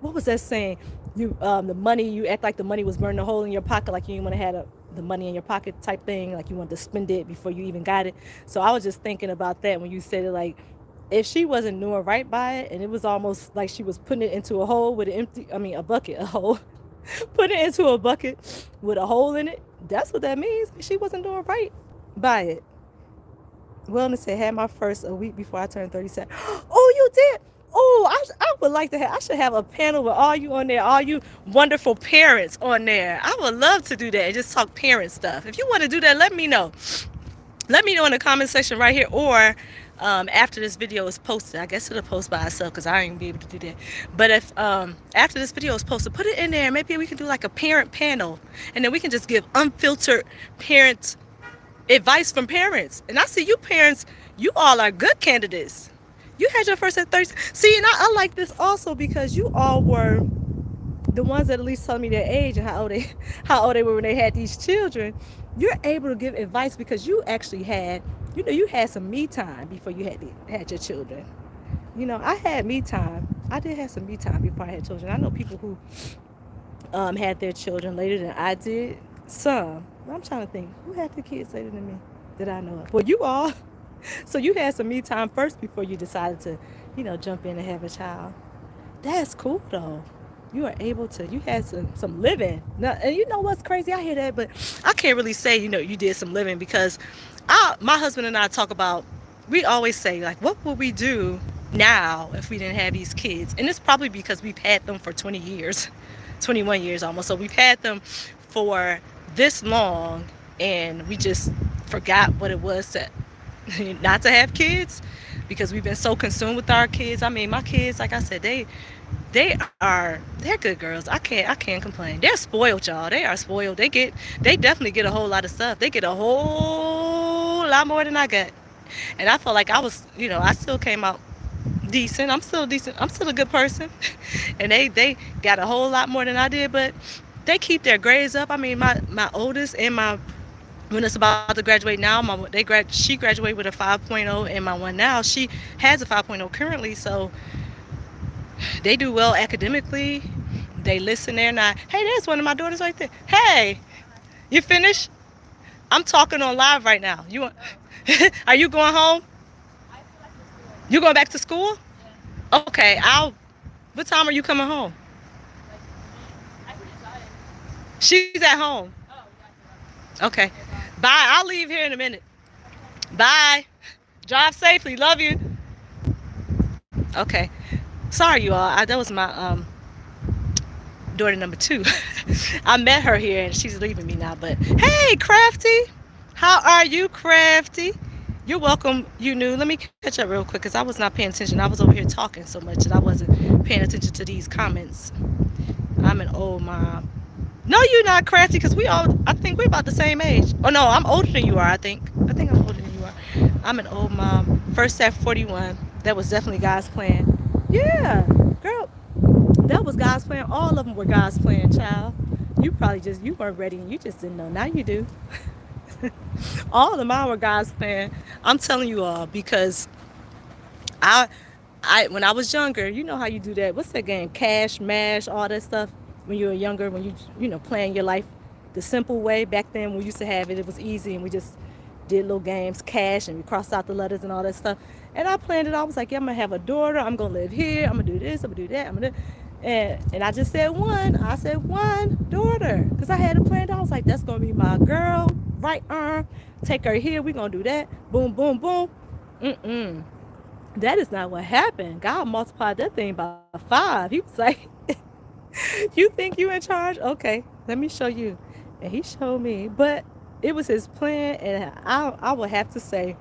what was that saying? You the money, you act like the money was burning a hole in your pocket, like you didn't want to have the money in your pocket type thing, like you wanted to spend it before you even got it. So I was just thinking about that when you said it, like if she wasn't doing right by it, and it was almost like she was putting it into a hole with an empty, I mean a bucket, a hole, put it into a bucket with a hole in it. That's what that means. She wasn't doing right by it. Wellness said, had my first a week before I turned 37. Oh, you did? Oh, I would like to have, I should have a panel with all you on there, all you wonderful parents on there. I would love to do that and just talk parent stuff. If you want to do that, let me know. Let me know in the comment section right here, or after this video is posted. I guess it'll post by itself because I ain't be able to do that. But if after this video is posted, put it in there. Maybe we can do like a parent panel, and then we can just give unfiltered parent advice from parents. And I see you parents, you all are good candidates. You had your first at 30. See, and I like this also because you all were the ones that at least tell me their age and how old they were when they had these children. You're able to give advice because you actually had, you had some me time before you had your children. I had me time. I did have some me time before I had children. I know people who had their children later than I did. Some. I'm trying to think. Who had the kids later than me that I know of? Well, you all. So you had some me time first before you decided to, jump in and have a child. That's cool though. You are able to. You had some living. Now, and you know what's crazy? I hear that, but I can't really say you did some living because my husband and I talk about. We always say like, what would we do now if we didn't have these kids? And it's probably because we've had them for 20 years, 21 years almost. So we've had them for this long, and we just forgot what it was to not to have kids because we've been so consumed with our kids. I mean, my kids, like I said, they're good girls. I can't complain. They're spoiled, y'all. They are spoiled. They definitely get a whole lot of stuff. They get a whole lot more than I got. And I felt like I was, I still came out decent. I'm still decent. I'm still a good person. And they got a whole lot more than I did, but they keep their grades up. I mean, my oldest and my when it's about to graduate now, she graduated with a 5.0, and my one now, she has a 5.0 currently. So they do well academically. They listen there. Now, hey, there's one of my daughters right there. Hey, you finished? I'm talking on live right now. You want? Are you going home? You going back to school? Okay. What time are you coming home? She's at home. Okay. Bye. I'll leave here in a minute. Bye. Drive safely. Love you. Okay. Sorry, you all. That was my daughter number 2. I met her here and she's leaving me now. But hey, Crafty. How are you, Crafty? You're welcome. You knew. Let me catch up real quick because I was not paying attention. I was over here talking so much that I wasn't paying attention to these comments. I'm an old mom. No, you're not, Crafty, because I think we're about the same age. Oh, no, I'm older than you are, I think. I think I'm older than you are. I'm an old mom. First at 41. That was definitely God's plan. Yeah, girl, that was God's plan. All of them were God's plan, child. You weren't ready and you just didn't know. Now you do. All of mine were God's plan. I'm telling you all because I when I was younger, you know how you do that. What's that game? Cash, Mash, all that stuff. When you were younger, when you playing your life the simple way. Back then, we used to have it. It was easy, and we just did little games, cash, and we crossed out the letters and all that stuff. And I planned it. I was like, yeah, I'm gonna have a daughter. I'm gonna live here. I'm gonna do this. I'm gonna do that. And I just said one. I said one daughter because I had it planned. I was like, that's gonna be my girl, right arm. Take her here. We gonna do that. Boom, boom, boom. That is not what happened. God multiplied that thing by 5. He was like, you think you in charge? Okay, let me show you. And he showed me. But it was his plan, and I would have to say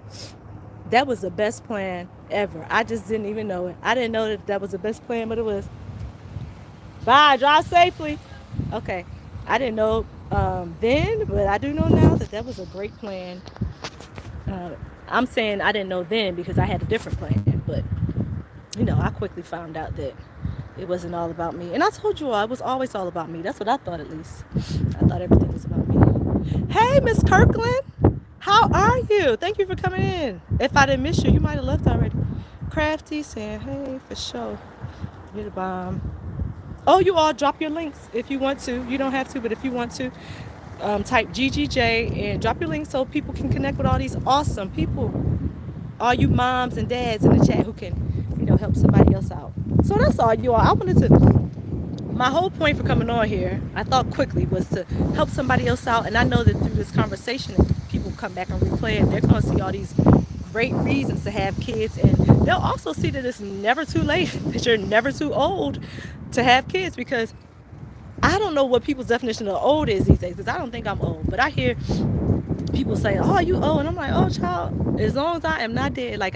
that was the best plan ever. I just didn't even know it. I didn't know that was the best plan, but it was. Bye, drive safely. Okay, I didn't know then, but I do know now that was a great plan. I'm saying I didn't know then because I had a different plan, but I quickly found out that it wasn't all about me. And I told you all, it was always all about me. That's what I thought, at least. I thought everything was about me. Hey, Miss Kirkland. How are you? Thank you for coming in. If I didn't miss you, you might have left already. Crafty saying, hey, for sure. You're the bomb. Oh, you all drop your links if you want to. You don't have to, but if you want to, type GGJ and drop your links so people can connect with all these awesome people. All you moms and dads in the chat who can, help somebody else out. So that's all, you all. I wanted to. My whole point for coming on here, I thought quickly, was to help somebody else out. And I know that through this conversation, people come back and replay it, they're going to see all these great reasons to have kids. And they'll also see that it's never too late, that you're never too old to have kids. Because I don't know what people's definition of old is these days, because I don't think I'm old. But I hear people say, "Oh, you old," and I'm like, "Oh, child, as long as I am not dead, like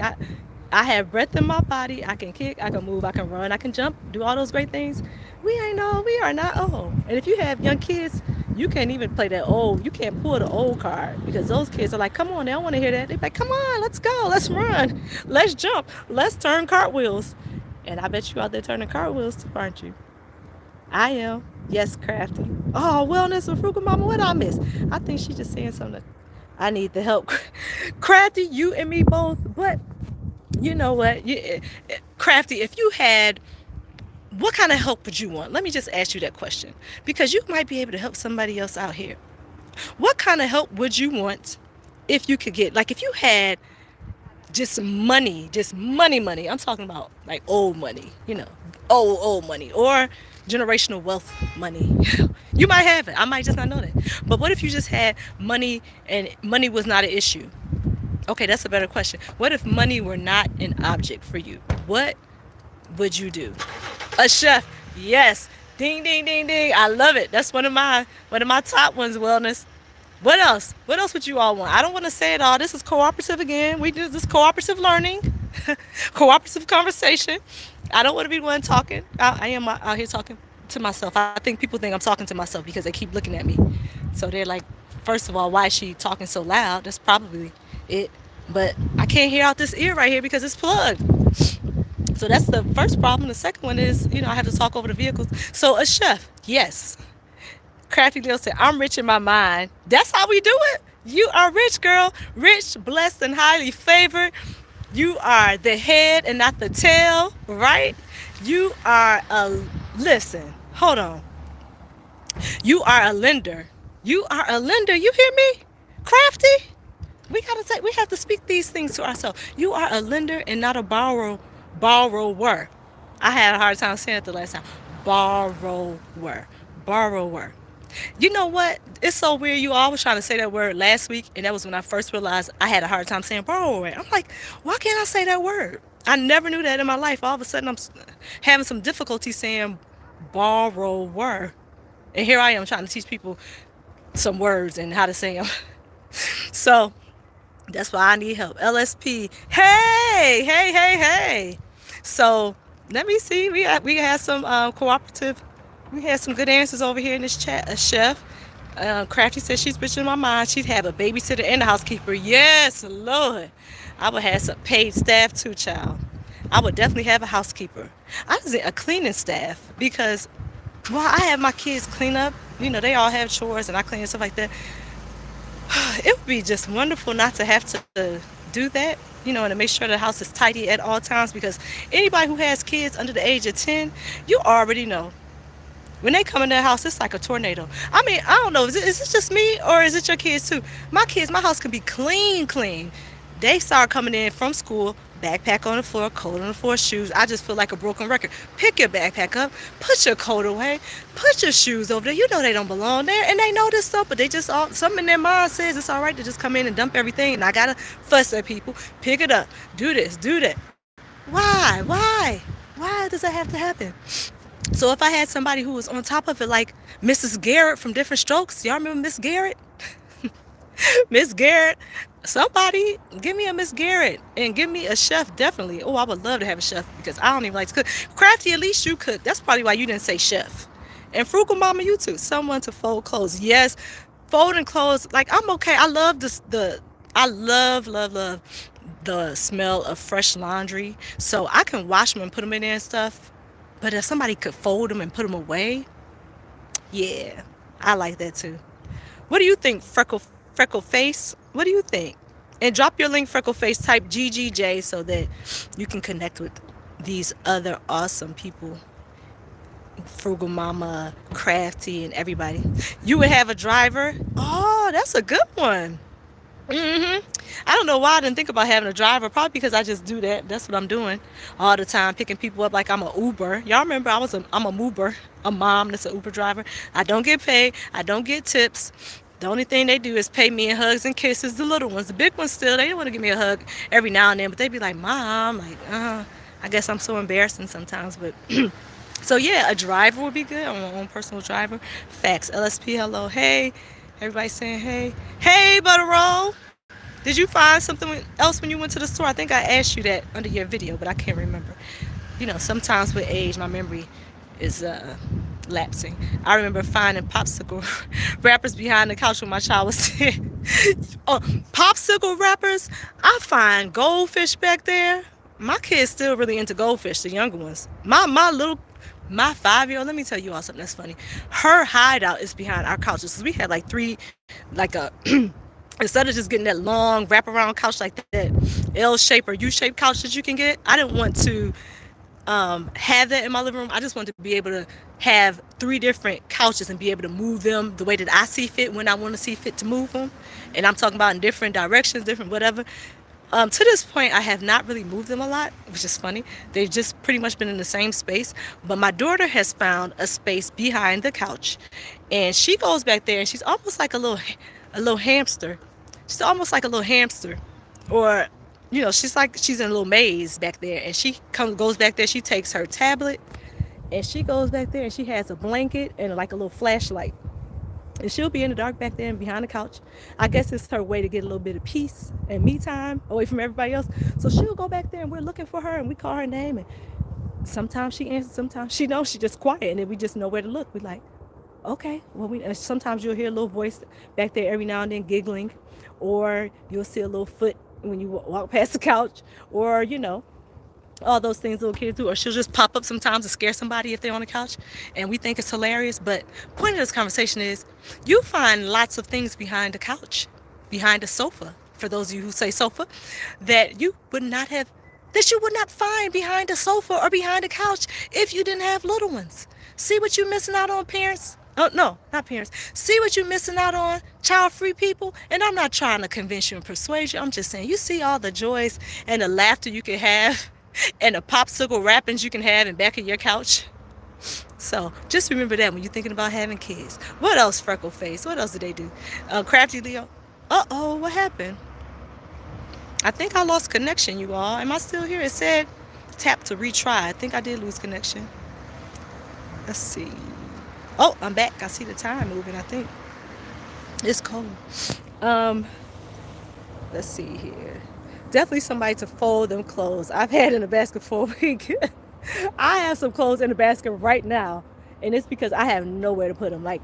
I have breath in my body. I can kick, I can move, I can run, I can jump, do all those great things. We ain't old. We are not old. And if you have young kids, you can't even play that old. You can't pull the old card because those kids are like, come on, they don't want to hear that. They're like, come on, let's go, let's run, let's jump, let's turn cartwheels. And I bet you out there turning cartwheels too, aren't you? I am. Yes, Crafty. Oh, wellness with Frugal Mama. What I miss? I think she's just saying something. I need the help. Crafty, you and me both. But you know what? Crafty, if you had, what kind of help would you want? Let me just ask you that question. Because you might be able to help somebody else out here. What kind of help would you want if you could get, like if you had just money. I'm talking about like old money, old money or generational wealth money. You might have it. I might just not know that. But what if you just had money and money was not an issue? Okay, that's a better question. What if money were not an object for you? What would you do? A chef. Yes. Ding ding ding ding. I love it. That's one of my top ones, wellness. What else? What else would you all want? I don't want to say it all. This is cooperative again. We do this cooperative learning, cooperative conversation. I don't want to be the one talking. I am out here talking to myself. I think people think I'm talking to myself because they keep looking at me. So they're like, first of all, why is she talking so loud? That's probably it. But I can't hear out this ear right here because it's plugged. So that's the first problem. The second one is, I have to talk over the vehicles. So a chef, yes. Crafty Lil said, I'm rich in my mind. That's how we do it. You are rich, girl. Rich, blessed, and highly favored. You are the head and not the tail, right? You are listen, hold on. You are a lender. You are a lender. You hear me? Crafty? We have to speak these things to ourselves. You are a lender and not a borrower. I had a hard time saying it the last time. Borrower. Borrower. You know what? It's so weird. You all was trying to say that word last week, and that was when I first realized I had a hard time saying borrower. I'm like, why can't I say that word? I never knew that in my life. All of a sudden, I'm having some difficulty saying borrower. And here I am trying to teach people some words and how to say them. So that's why I need help. LSP. Hey. So let me see. We had some cooperative. We had some good answers over here in this chat. A chef. Crafty said she's rich in my mind. She'd have a babysitter and a housekeeper. Yes, Lord. I would have some paid staff too, child. I would definitely have a housekeeper. I was a cleaning staff because while I have my kids clean up, they all have chores and I clean and stuff like that. It would be just wonderful not to have to do that, and to make sure the house is tidy at all times because anybody who has kids under the age of 10, you already know. When they come in their house, it's like a tornado. I mean, I don't know, is it just me or is it your kids too? My kids, my house can be clean. They start coming in from school, backpack on the floor, coat on the floor, shoes. I just feel like a broken record. Pick your backpack up, put your coat away, put your shoes over there. You know they don't belong there, and they know this stuff, but they just something in their mind says it's all right to just come in and dump everything, and I gotta fuss at people. Pick it up, do this, do that. Why does that have to happen? So if I had somebody who was on top of it, like Mrs. Garrett from Different Strokes, y'all remember Miss Garrett? Miss Garrett, somebody give me a Miss Garrett and give me a chef, definitely. Oh, I would love to have a chef because I don't even like to cook. Crafty, at least you cook. That's probably why you didn't say chef. And Frugal Mama, you too. Someone to fold clothes. Yes, folding clothes. Like I'm okay. I love this. I love the smell of fresh laundry. So I can wash them and put them in there and stuff. But if somebody could fold them and put them away, yeah, I like that too. What do you think, Freckle Face? What do you think? And drop your link, Freckle Face. Type GGJ so that you can connect with these other awesome people Frugal Mama, Crafty, and everybody. You would have a driver. Oh, that's a good one. I don't know why I didn't think about having a driver. Probably because I just do that. That's what I'm doing all the time, picking people up like I'm a Uber. Y'all remember I'm a Uber, a mom that's an Uber driver. I don't get paid. I don't get tips. The only thing they do is pay me in hugs and kisses. The little ones, the big ones still, they don't want to give me a hug every now and then, but they be like, Mom, like, I guess I'm so embarrassing sometimes, but so yeah, a driver would be good. I'm my own personal driver. Facts. LSP, hello, hey. Everybody saying hey. Hey, Butter Roll. Did you find something else when you went to the store? I think I asked you that under your video, but I can't remember. Sometimes with age, my memory is lapsing. I remember finding popsicle wrappers behind the couch when my child was sick. Oh, popsicle wrappers? I find goldfish back there. My kids still really into goldfish, the younger ones. My 5-year old, let me tell you all something that's funny. Her hideout is behind our couches. So we had like three, like a instead of just getting that long wraparound couch like that L shape or U shape couch that you can get, I didn't want to have that in my living room. I just wanted to be able to have three different couches and be able to move them the way that I see fit when I want to see fit to move them. And I'm talking about in different directions, different whatever. To this point, I have not really moved them a lot, which is funny. They've just pretty much been in the same space. But my daughter has found a space behind the couch, and she goes back there, and she's almost like a little hamster. She's almost like a little hamster, or she's in a little maze back there, and she goes back there. She takes her tablet, and she goes back there, and she has a blanket and like a little flashlight, and she'll be in the dark back there and behind the couch. I guess it's her way to get a little bit of peace and me time away from everybody else. So she'll go back there and we're looking for her and we call her name, and sometimes she answers, sometimes she don't. She just quiet, and then we just know where to look. We like, okay, well, sometimes you'll hear a little voice back there every now and then giggling, or you'll see a little foot when you walk past the couch, or all those things little kids do. Or she'll just pop up sometimes to scare somebody if they're on the couch, and we think it's hilarious. But point of this conversation is, you find lots of things behind the couch, behind the sofa, for those of you who say sofa, that you would not find behind a sofa or behind a couch if you didn't have little ones. See what you're missing out on, parents? Oh, no, not parents. See what you're missing out on, child-free people? And I'm not trying to convince you and persuade you. I'm just saying, you see all the joys and the laughter you can have and the popsicle wrappings you can have in back of your couch. So just remember that when you're thinking about having kids. What else, Freckle Face? What else did they do? Crafty Leo. Uh-oh, what happened? I think I lost connection, you all. Am I still here? It said tap to retry. I think I did lose connection. Let's see. Oh, I'm back. I see the time moving, I think. It's cold. Um, let's see here. Definitely somebody to fold them clothes. I've had in the basket for a week. I have some clothes in the basket right now, and it's because I have nowhere to put them. Like,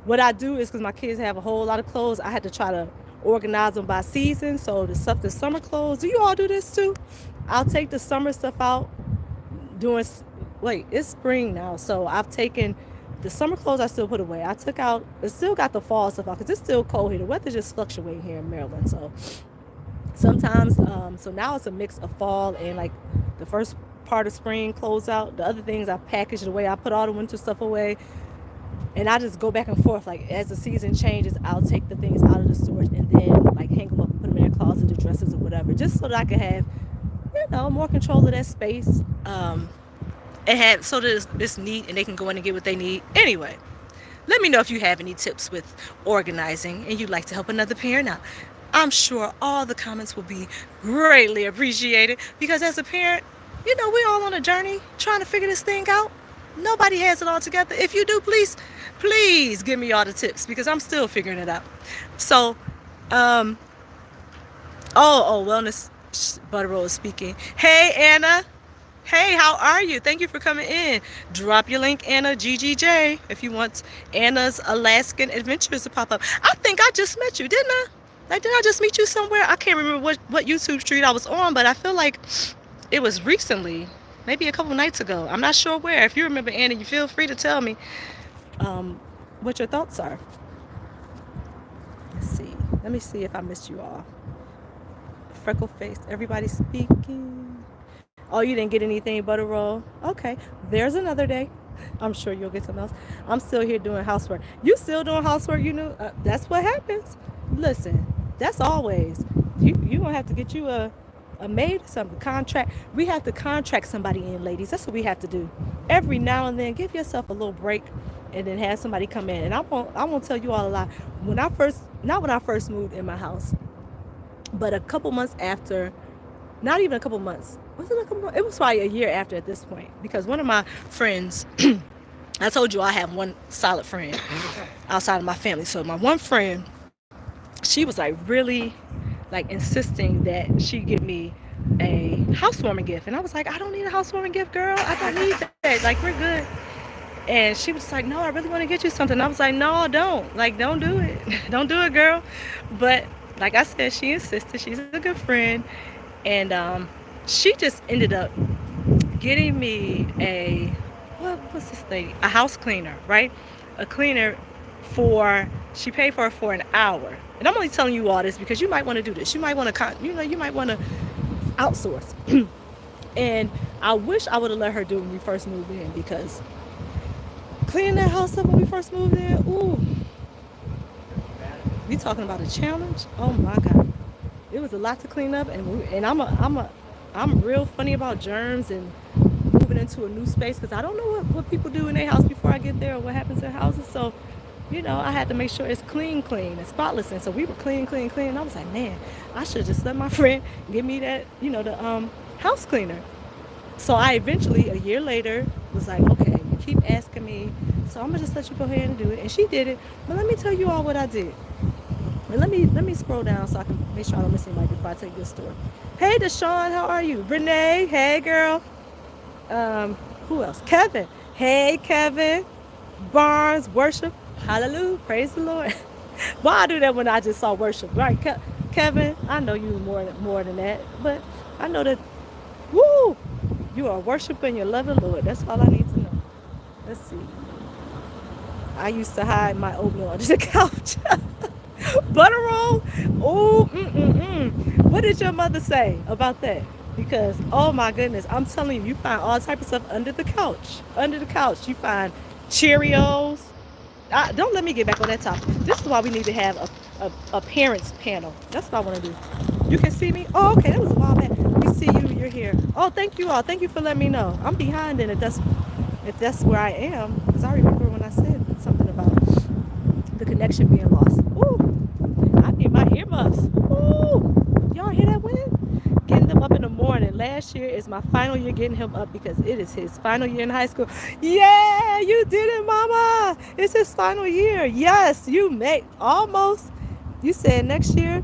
what I do is, because my kids have a whole lot of clothes, I had to try to organize them by season. So the summer clothes, do you all do this too? I'll take the summer stuff out during, wait, it's spring now, so I've taken the summer clothes I still put away. I still got the fall stuff out because it's still cold here. The weather's just fluctuating here in Maryland. So sometimes, so now it's a mix of fall and like the first part of spring clothes out. The other things I package away. I put all the winter stuff away. And I just go back and forth. Like, as the season changes, I'll take the things out of the storage and then like hang them up and put them in their closet, the dresses or whatever, just so that I can have, more control of that space. And have so that it's neat and they can go in and get what they need. Anyway, let me know if you have any tips with organizing and you'd like to help another parent out. I'm sure all the comments will be greatly appreciated, because as a parent, we're all on a journey trying to figure this thing out. Nobody has it all together. If you do, please give me all the tips, because I'm still figuring it out. So, Wellness Butterroll is speaking. Hey, Anna. Hey, how are you? Thank you for coming in. Drop your link, Anna GGJ, if you want Anna's Alaskan Adventures to pop up. I think I just met you, didn't I? Like, did I just meet you somewhere? I can't remember what YouTube street I was on, but I feel like it was recently, maybe a couple nights ago. I'm not sure where. If you remember, Anna, you feel free to tell me what your thoughts are. Let's see. Let me see if I missed you all. Freckle face. Everybody speaking. Oh, you didn't get anything but a roll? Okay. There's another day. I'm sure you'll get something else. I'm still here doing housework. You still doing housework? You know, that's what happens. Listen, that's always. You gonna have to get you a maid or something. Contract. We have to contract somebody in, ladies. That's what we have to do. Every now and then, give yourself a little break, and then have somebody come in. And I won't tell you all a lie. When I first, not when I first moved in my house, but a couple months after, not even a couple months. Was it a couple months? It was probably a year after at this point, because one of my friends, I told you I have one solid friend outside of my family. So my one friend, she was like really like insisting that she give me a housewarming gift. And I was like, I don't need a housewarming gift, girl. I don't need that. Like, we're good. And she was like, no, I really want to get you something. I was like, no, don't. Like, don't do it. Don't do it, girl. But like I said, she insisted. She's a good friend. And she just ended up getting me what's this thing? A house cleaner, right? A cleaner for she paid for it for an hour. And I'm only telling you all this because you might want to do this. You might want to you might want to outsource. And I wish I would have let her do it when we first moved in, because cleaning that house up when we first moved in, ooh, we talking about a challenge. Oh my god. It was a lot to clean up, and I'm real funny about germs and moving into a new space, because I don't know what people do in their house before I get there, or what happens in houses. So, I had to make sure it's clean, and spotless. And so we were clean. And I was like, man, I should just let my friend give me that, the house cleaner. So I eventually, a year later, was like, okay, you keep asking me, so I'm gonna just let you go ahead and do it. And she did it. But let me tell you all what I did. And let me scroll down so I can make sure I don't miss anybody before I tell you this story. Hey, Deshawn, how are you? Renee, hey, girl. Who else? Kevin. Hey, Kevin. Barnes, worship. Hallelujah. Praise the Lord. Why I do that when I just saw worship? Right, Kevin, I know you more than that, but I know that, woo, you are worshiping your loving Lord. That's all I need to know. Let's see. I used to hide my oatmeal under the couch. Butter roll? Oh, What did your mother say about that? Because, oh my goodness, I'm telling you, you find all type of stuff under the couch. Under the couch, you find Cheerios. Don't let me get back on that topic. This is why we need to have a parents panel. That's what I want to do. You can see me. Oh, okay, that was a while back. We see you. You're here. Oh, thank you all. Thank you for letting me know. I'm behind, and if that's where I am, because I remember when I said something about the connection being lost. Ooh, I need my earmuffs. Ooh, y'all hear that wind? Getting them up in the morning. Last year is my final year getting him up, because it is his final year in high school. Yeah, you did it, mama. It's his final year. Yes, you made almost. You said next year.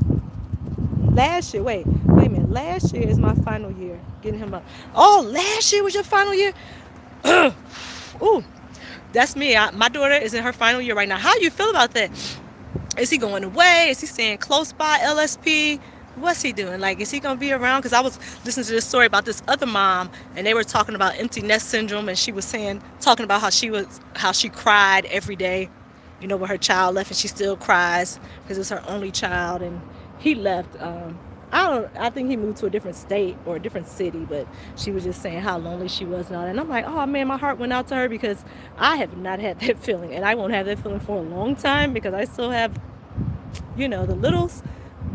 Last year. Wait a minute. Last year is my final year getting him up. Oh, last year was your final year? Ooh, that's me. My daughter is in her final year right now. How do you feel about that? Is he going away? Is he staying close by LSP? What's he doing? Like, is he going to be around? Because I was listening to this story about this other mom, and they were talking about empty nest syndrome, and she was talking about how she cried every day, when her child left, and she still cries because it was her only child, and he left. I think he moved to a different state or a different city, but she was just saying how lonely she was and all that. And I'm like, oh man, my heart went out to her, because I have not had that feeling, and I won't have that feeling for a long time, because I still have, the littles.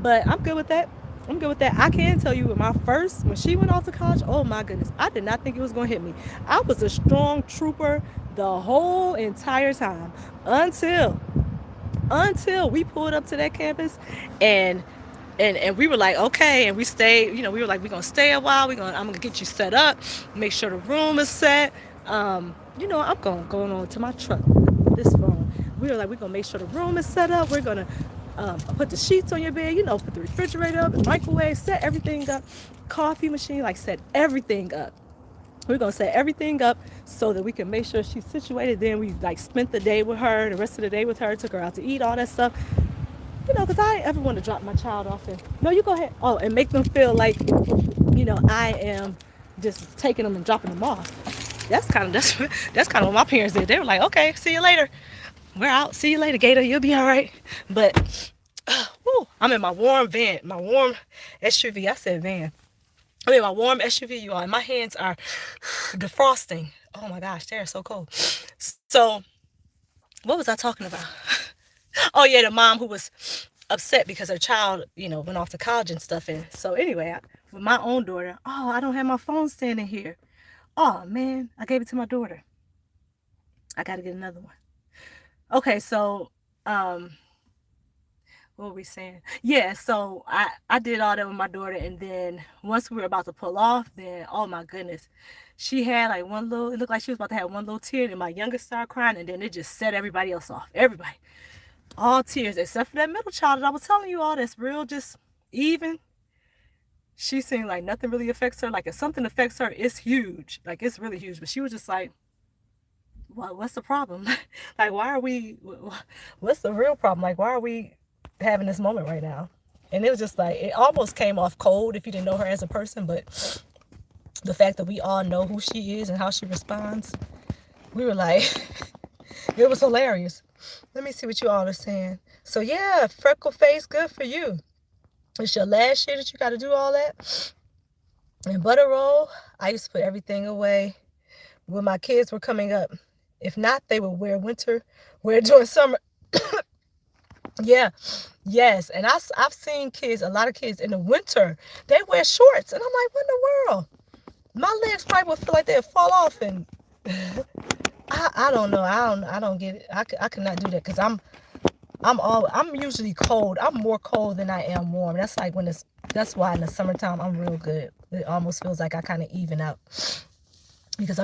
But I'm good with that. I can tell you, when she went off to college, oh my goodness, I did not think it was going to hit me. I was a strong trooper the whole entire time until we pulled up to that campus, and we were like, okay, and we stayed, we were like, we're going to stay a while. I'm going to get you set up, make sure the room is set. I'm going on to my truck with this phone. We were like, we're going to make sure the room is set up. We're going to put the sheets on your bed, put the refrigerator up, the microwave, set everything up, coffee machine, like set everything up. We're going to set everything up so that we can make sure she's situated. Then we spent the day with her, the rest of the day with her, took her out to eat, all that stuff. Because I ain't ever want to drop my child off. And no, you go ahead. Oh, and make them feel like, I am just taking them and dropping them off. That's kind of what my parents did. They were like, okay, see you later. We're out. See you later, Gator. You'll be all right. But I'm in my warm van, my warm SUV. I said van. I mean, my warm SUV, you all. And my hands are defrosting. Oh my gosh, they're so cold. So, what was I talking about? Oh yeah, the mom who was upset because her child, went off to college and stuff. And so anyway, with my own daughter, oh, I don't have my phone standing here. Oh man, I gave it to my daughter. I got to get another one. Okay, so um, what were we saying? Yeah, so I did all that with my daughter, and then once we were about to pull off, then oh my goodness, she had like one little. It looked like she was about to have one little tear, and my youngest started crying, and then it just set everybody else off. Everybody, all tears except for that middle child that I was telling you all. That's real, just even. She seemed like nothing really affects her. Like if something affects her, it's huge. Like it's really huge. But she was just like, well, what's the problem? Like, why are we, what's the real problem? Like, why are we having this moment right now? And it was just like, it almost came off cold if you didn't know her as a person, but the fact that we all know who she is and how she responds, we were like, it was hilarious. Let me see what you all are saying. So, yeah, freckle face, good for you. It's your last year that you got to do all that. And butter roll, I used to put everything away when my kids were coming up. If not, they would wear during summer. Yeah, yes. And I've seen kids, a lot of kids in the winter, they wear shorts. And I'm like, what in the world? My legs probably would feel like they'd fall off. And I don't know. I don't get it. I could not do that because I'm usually cold. I'm more cold than I am warm. That's why in the summertime I'm real good. It almost feels like I kind of even out because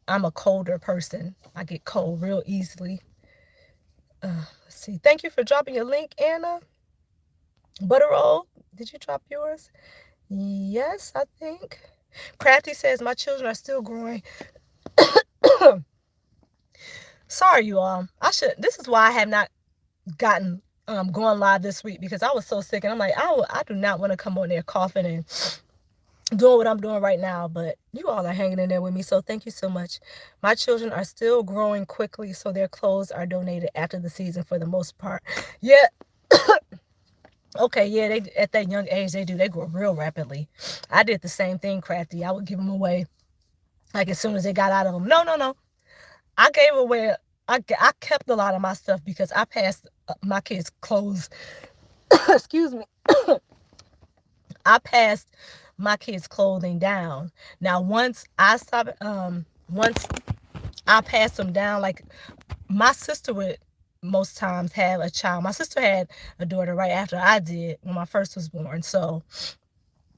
I'm a colder person. I get cold real easily. Let's see. Thank you for dropping your link, Anna. Butter roll. Did you drop yours? Yes, I think. Crafty says my children are still growing. Sorry, you all. This is why I have not gotten going live this week because I was so sick and I'm like, I do not want to come on there coughing and doing what I'm doing right now, but you all are hanging in there with me, so thank you so much. My children are still growing quickly, so their clothes are donated after the season for the most part. Yeah. Okay, yeah, they at that young age they grow real rapidly. I did the same thing, Crafty. I would give them away like as soon as they got out of them. No. I gave away. I kept a lot of my stuff because I passed my kids' clothes. Excuse me. I passed my kids' clothing down. Now, once I passed them down, like my sister would most times have a child. My sister had a daughter right after I did when my first was born. So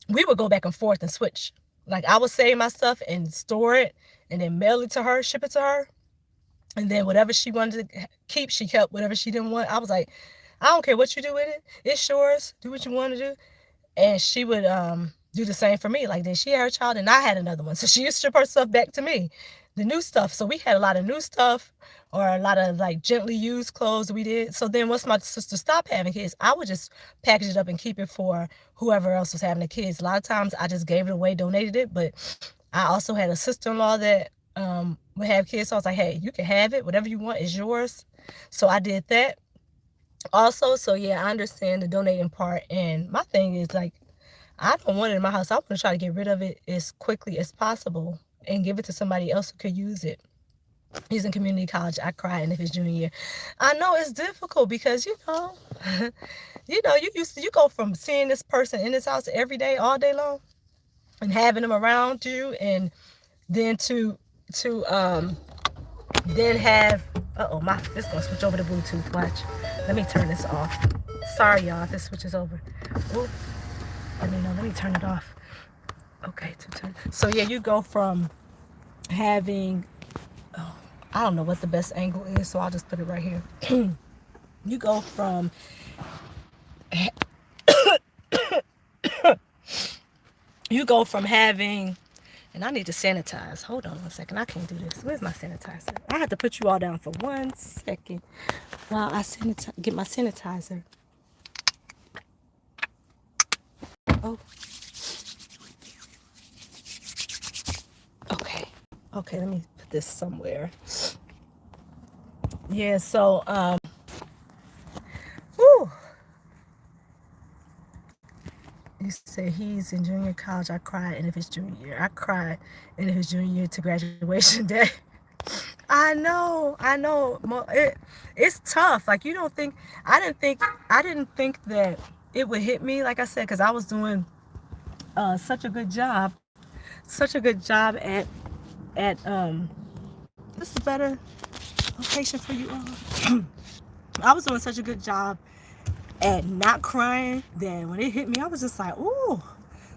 we would go back and forth and switch. Like I would save my stuff and store it and then mail it to her, ship it to her. And then whatever she wanted to keep, she kept. Whatever she didn't want, I was like, I don't care what you do with it. It's yours. Do what you want to do. And she would do the same for me. Like then she had her child and I had another one. So she used to ship her stuff back to me, the new stuff. So we had a lot of new stuff or a lot of like gently used clothes we did. So then once my sister stopped having kids, I would just package it up and keep it for whoever else was having the kids. A lot of times I just gave it away, donated it. But I also had a sister-in-law that would have kids. So I was like, hey, you can have it. Whatever you want is yours. So I did that. Also, so yeah, I understand the donating part. And my thing is like, I don't want it in my house. I want to try to get rid of it as quickly as possible and give it to somebody else who could use it. He's in community college. I cried in his junior year. I know it's difficult because, you go from seeing this person in this house every day, all day long, and having them around you, and then to then have, this gonna switch over to Bluetooth. Watch. Let me turn this off. Sorry, y'all, if this switches over. Ooh. Let me turn it off. Okay, so yeah, you go from having, I don't know what the best angle is, so I'll just put it right here. You go from having, and I need to sanitize. Hold on one second. I can't do this. Where's my sanitizer? I have to put you all down for 1 second while I get my sanitizer. Oh. Okay, let me put this somewhere. Yeah, so whew. You said he's in junior college. I cried end of his junior year. I cried end of his junior year to graduation day. I know. It's tough. Like you don't think. I didn't think that it would hit me. Like I said, because I was doing such a good job, at this is a better location for you all. I was doing such a good job at not crying that when it hit me, I was just like, ooh,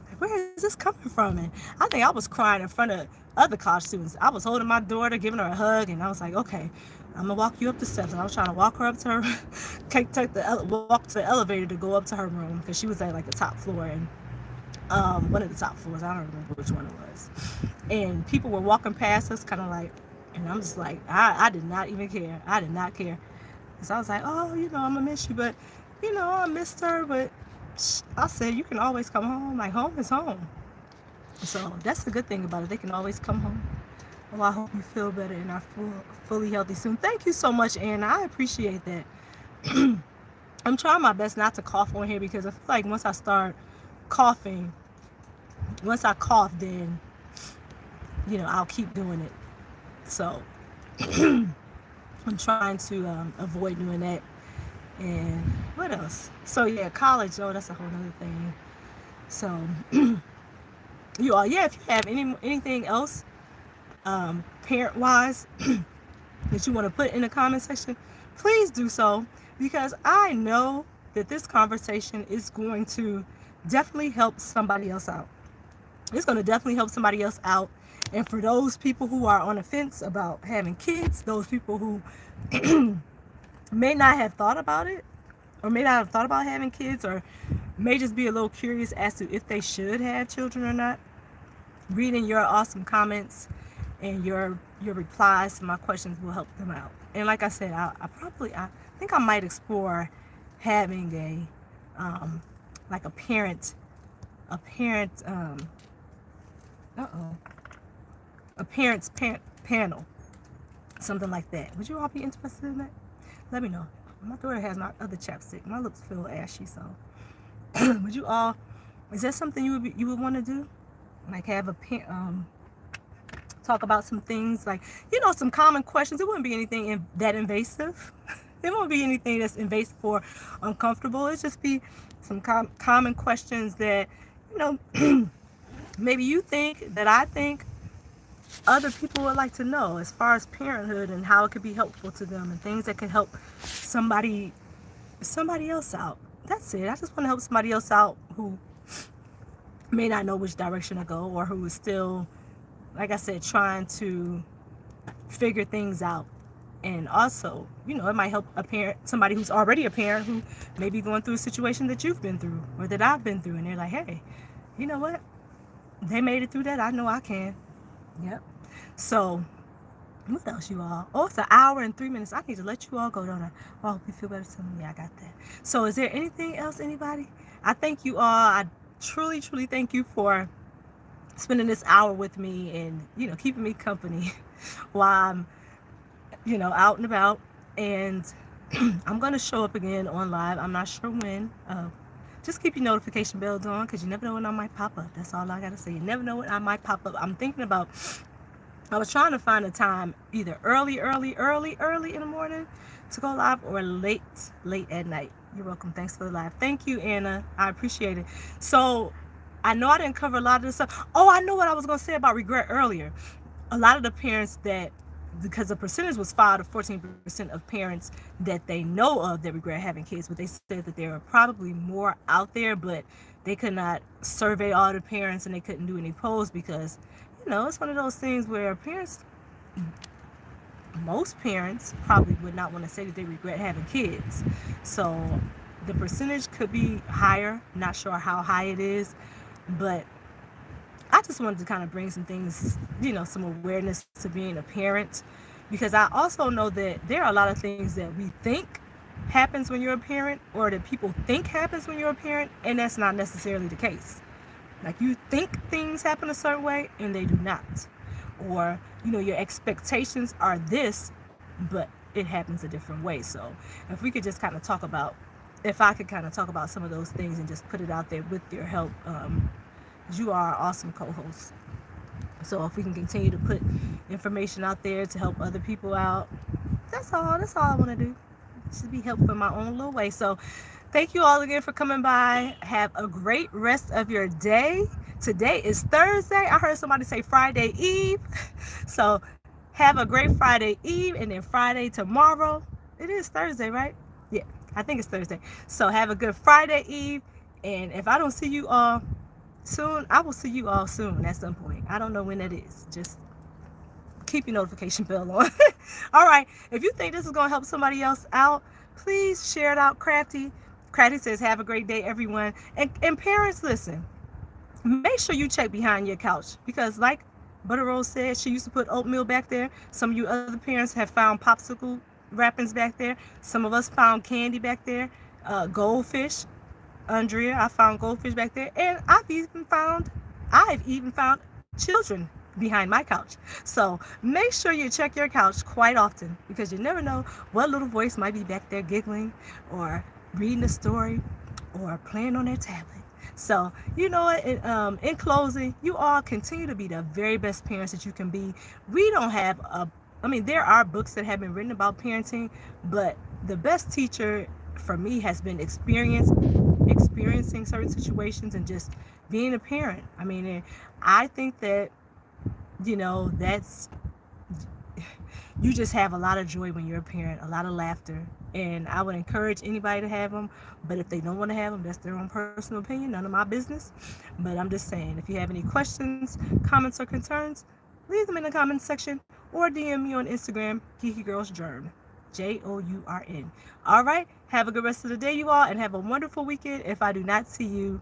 like, where is this coming from? And I think I was crying in front of other college students. I was holding my daughter, giving her a hug, and I was like, okay, I'm gonna walk you up the steps. And I was trying to walk her up to her, walk to the elevator to go up to her room because she was at like the top floor and one of the top floors. I don't remember which one it was. And people were walking past us, kind of like, and I'm just like, I did not even care. I did not care. So I was like, oh, I'm gonna miss you, but I missed her, but I said, you can always come home. Like, home is home. So that's the good thing about it. They can always come home. Well, I hope you feel better and are fully healthy soon. Thank you so much, Anna. I appreciate that. I'm trying my best not to cough on here because I feel like once I start coughing, once I cough, then, I'll keep doing it. So I'm trying to avoid doing that. And what else? So yeah, college, that's a whole other thing. So you all, if you have anything else parent wise that you want to put in the comment section, please do so, because I know that this conversation is going to definitely help somebody else out. It's going to definitely help somebody else out. And for those people who are on the fence about having kids, those people who may not have thought about it, or may not have thought about having kids, or may just be a little curious as to if they should have children or not, reading your awesome comments and your replies to my questions will help them out. And like I said, I think I might explore having like a parent panel, something like that. Would you all be interested in that? Let me know. My daughter has my other chapstick. My lips feel ashy, so would you all? Is that something you would want to do? Like have a talk about some things, like some common questions. It wouldn't be anything that invasive. It won't be anything that's invasive or uncomfortable. It'd just be some common questions that maybe you think that I think other people would like to know as far as parenthood and how it could be helpful to them and things that could help somebody else out. That's it. I just want to help somebody else out who may not know which direction to go, or who is still, like I said, trying to figure things out. And also, it might help somebody who's already a parent who may be going through a situation that you've been through or that I've been through, and they're like, hey, you know what? They made it through that. I know I can. Yep. So, what else, you all? Oh, it's 1 hour and 3 minutes. I need to let you all go, don't I? Oh, I hope you feel better soon. Yeah, I got that. So, is there anything else, anybody? I thank you all. I truly, truly thank you for spending this hour with me and, keeping me company while I'm, out and about. And I'm going to show up again on live. I'm not sure when. Just keep your notification bells on, because you never know when I might pop up. That's all I got to say. You never know when I might pop up. I'm thinking about, I was trying to find a time either early in the morning to go live, or late at night. You're welcome. Thanks for the live. Thank you, Anna. I appreciate it. So I know I didn't cover a lot of this stuff. Oh, I know what I was going to say about regret earlier. A lot of the parents because the percentage was 5 to 14% of parents that they know of that regret having kids, but they said that there are probably more out there, but they could not survey all the parents and they couldn't do any polls because, it's one of those things where most parents probably would not want to say that they regret having kids. So the percentage could be higher. Not sure how high it is, but I just wanted to kind of bring some things, some awareness to being a parent, because I also know that there are a lot of things that we think happens when you're a parent, or that people think happens when you're a parent, and that's not necessarily the case. Like, you think things happen a certain way and they do not, or your expectations are this, but it happens a different way. So if we could just kind of talk about if I could kind of talk about some of those things and just put it out there with your help. You are an awesome co-host. So if we can continue to put information out there to help other people out, that's all. That's all I want to do. Just be helpful in my own little way. So thank you all again for coming by. Have a great rest of your day. Today is Thursday. I heard somebody say Friday Eve. So have a great Friday Eve, and then Friday tomorrow. It is Thursday, right? Yeah, I think it's Thursday. So have a good Friday Eve. And if I don't see you all soon, I will see you all soon at some point. I don't know when that is. Just keep your notification bell on. All right. If you think this is going to help somebody else out, please share it out. Crafty says, have a great day, everyone. And parents, listen, make sure you check behind your couch, because like Butter Rose said, she used to put oatmeal back there. Some of you other parents have found popsicle wrappings back there. Some of us found candy back there. Goldfish. Andrea, I found goldfish back there. And I've even found children behind my couch. So make sure you check your couch quite often, because you never know what little voice might be back there giggling or reading a story or playing on their tablet. So, you know what? In closing, you all continue to be the very best parents that you can be. We don't have there are books that have been written about parenting, but the best teacher for me has been experiencing certain situations and just being a parent. I think that, that's, you just have a lot of joy when you're a parent, a lot of laughter. And I would encourage anybody to have them. But if they don't want to have them, that's their own personal opinion, none of my business. But I'm just saying, if you have any questions, comments, or concerns, leave them in the comments section or DM me on Instagram, Geeky Girls Journ, Journ. All right. Have a good rest of the day, you all, and have a wonderful weekend if I do not see you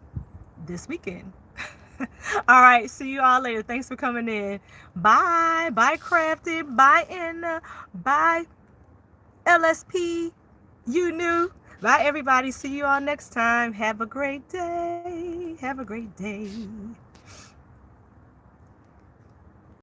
this weekend. All right. See you all later. Thanks for coming in. Bye. Bye, Crafty. Bye, Anna. Bye, LSP. You knew. Bye, everybody. See you all next time. Have a great day. Have a great day.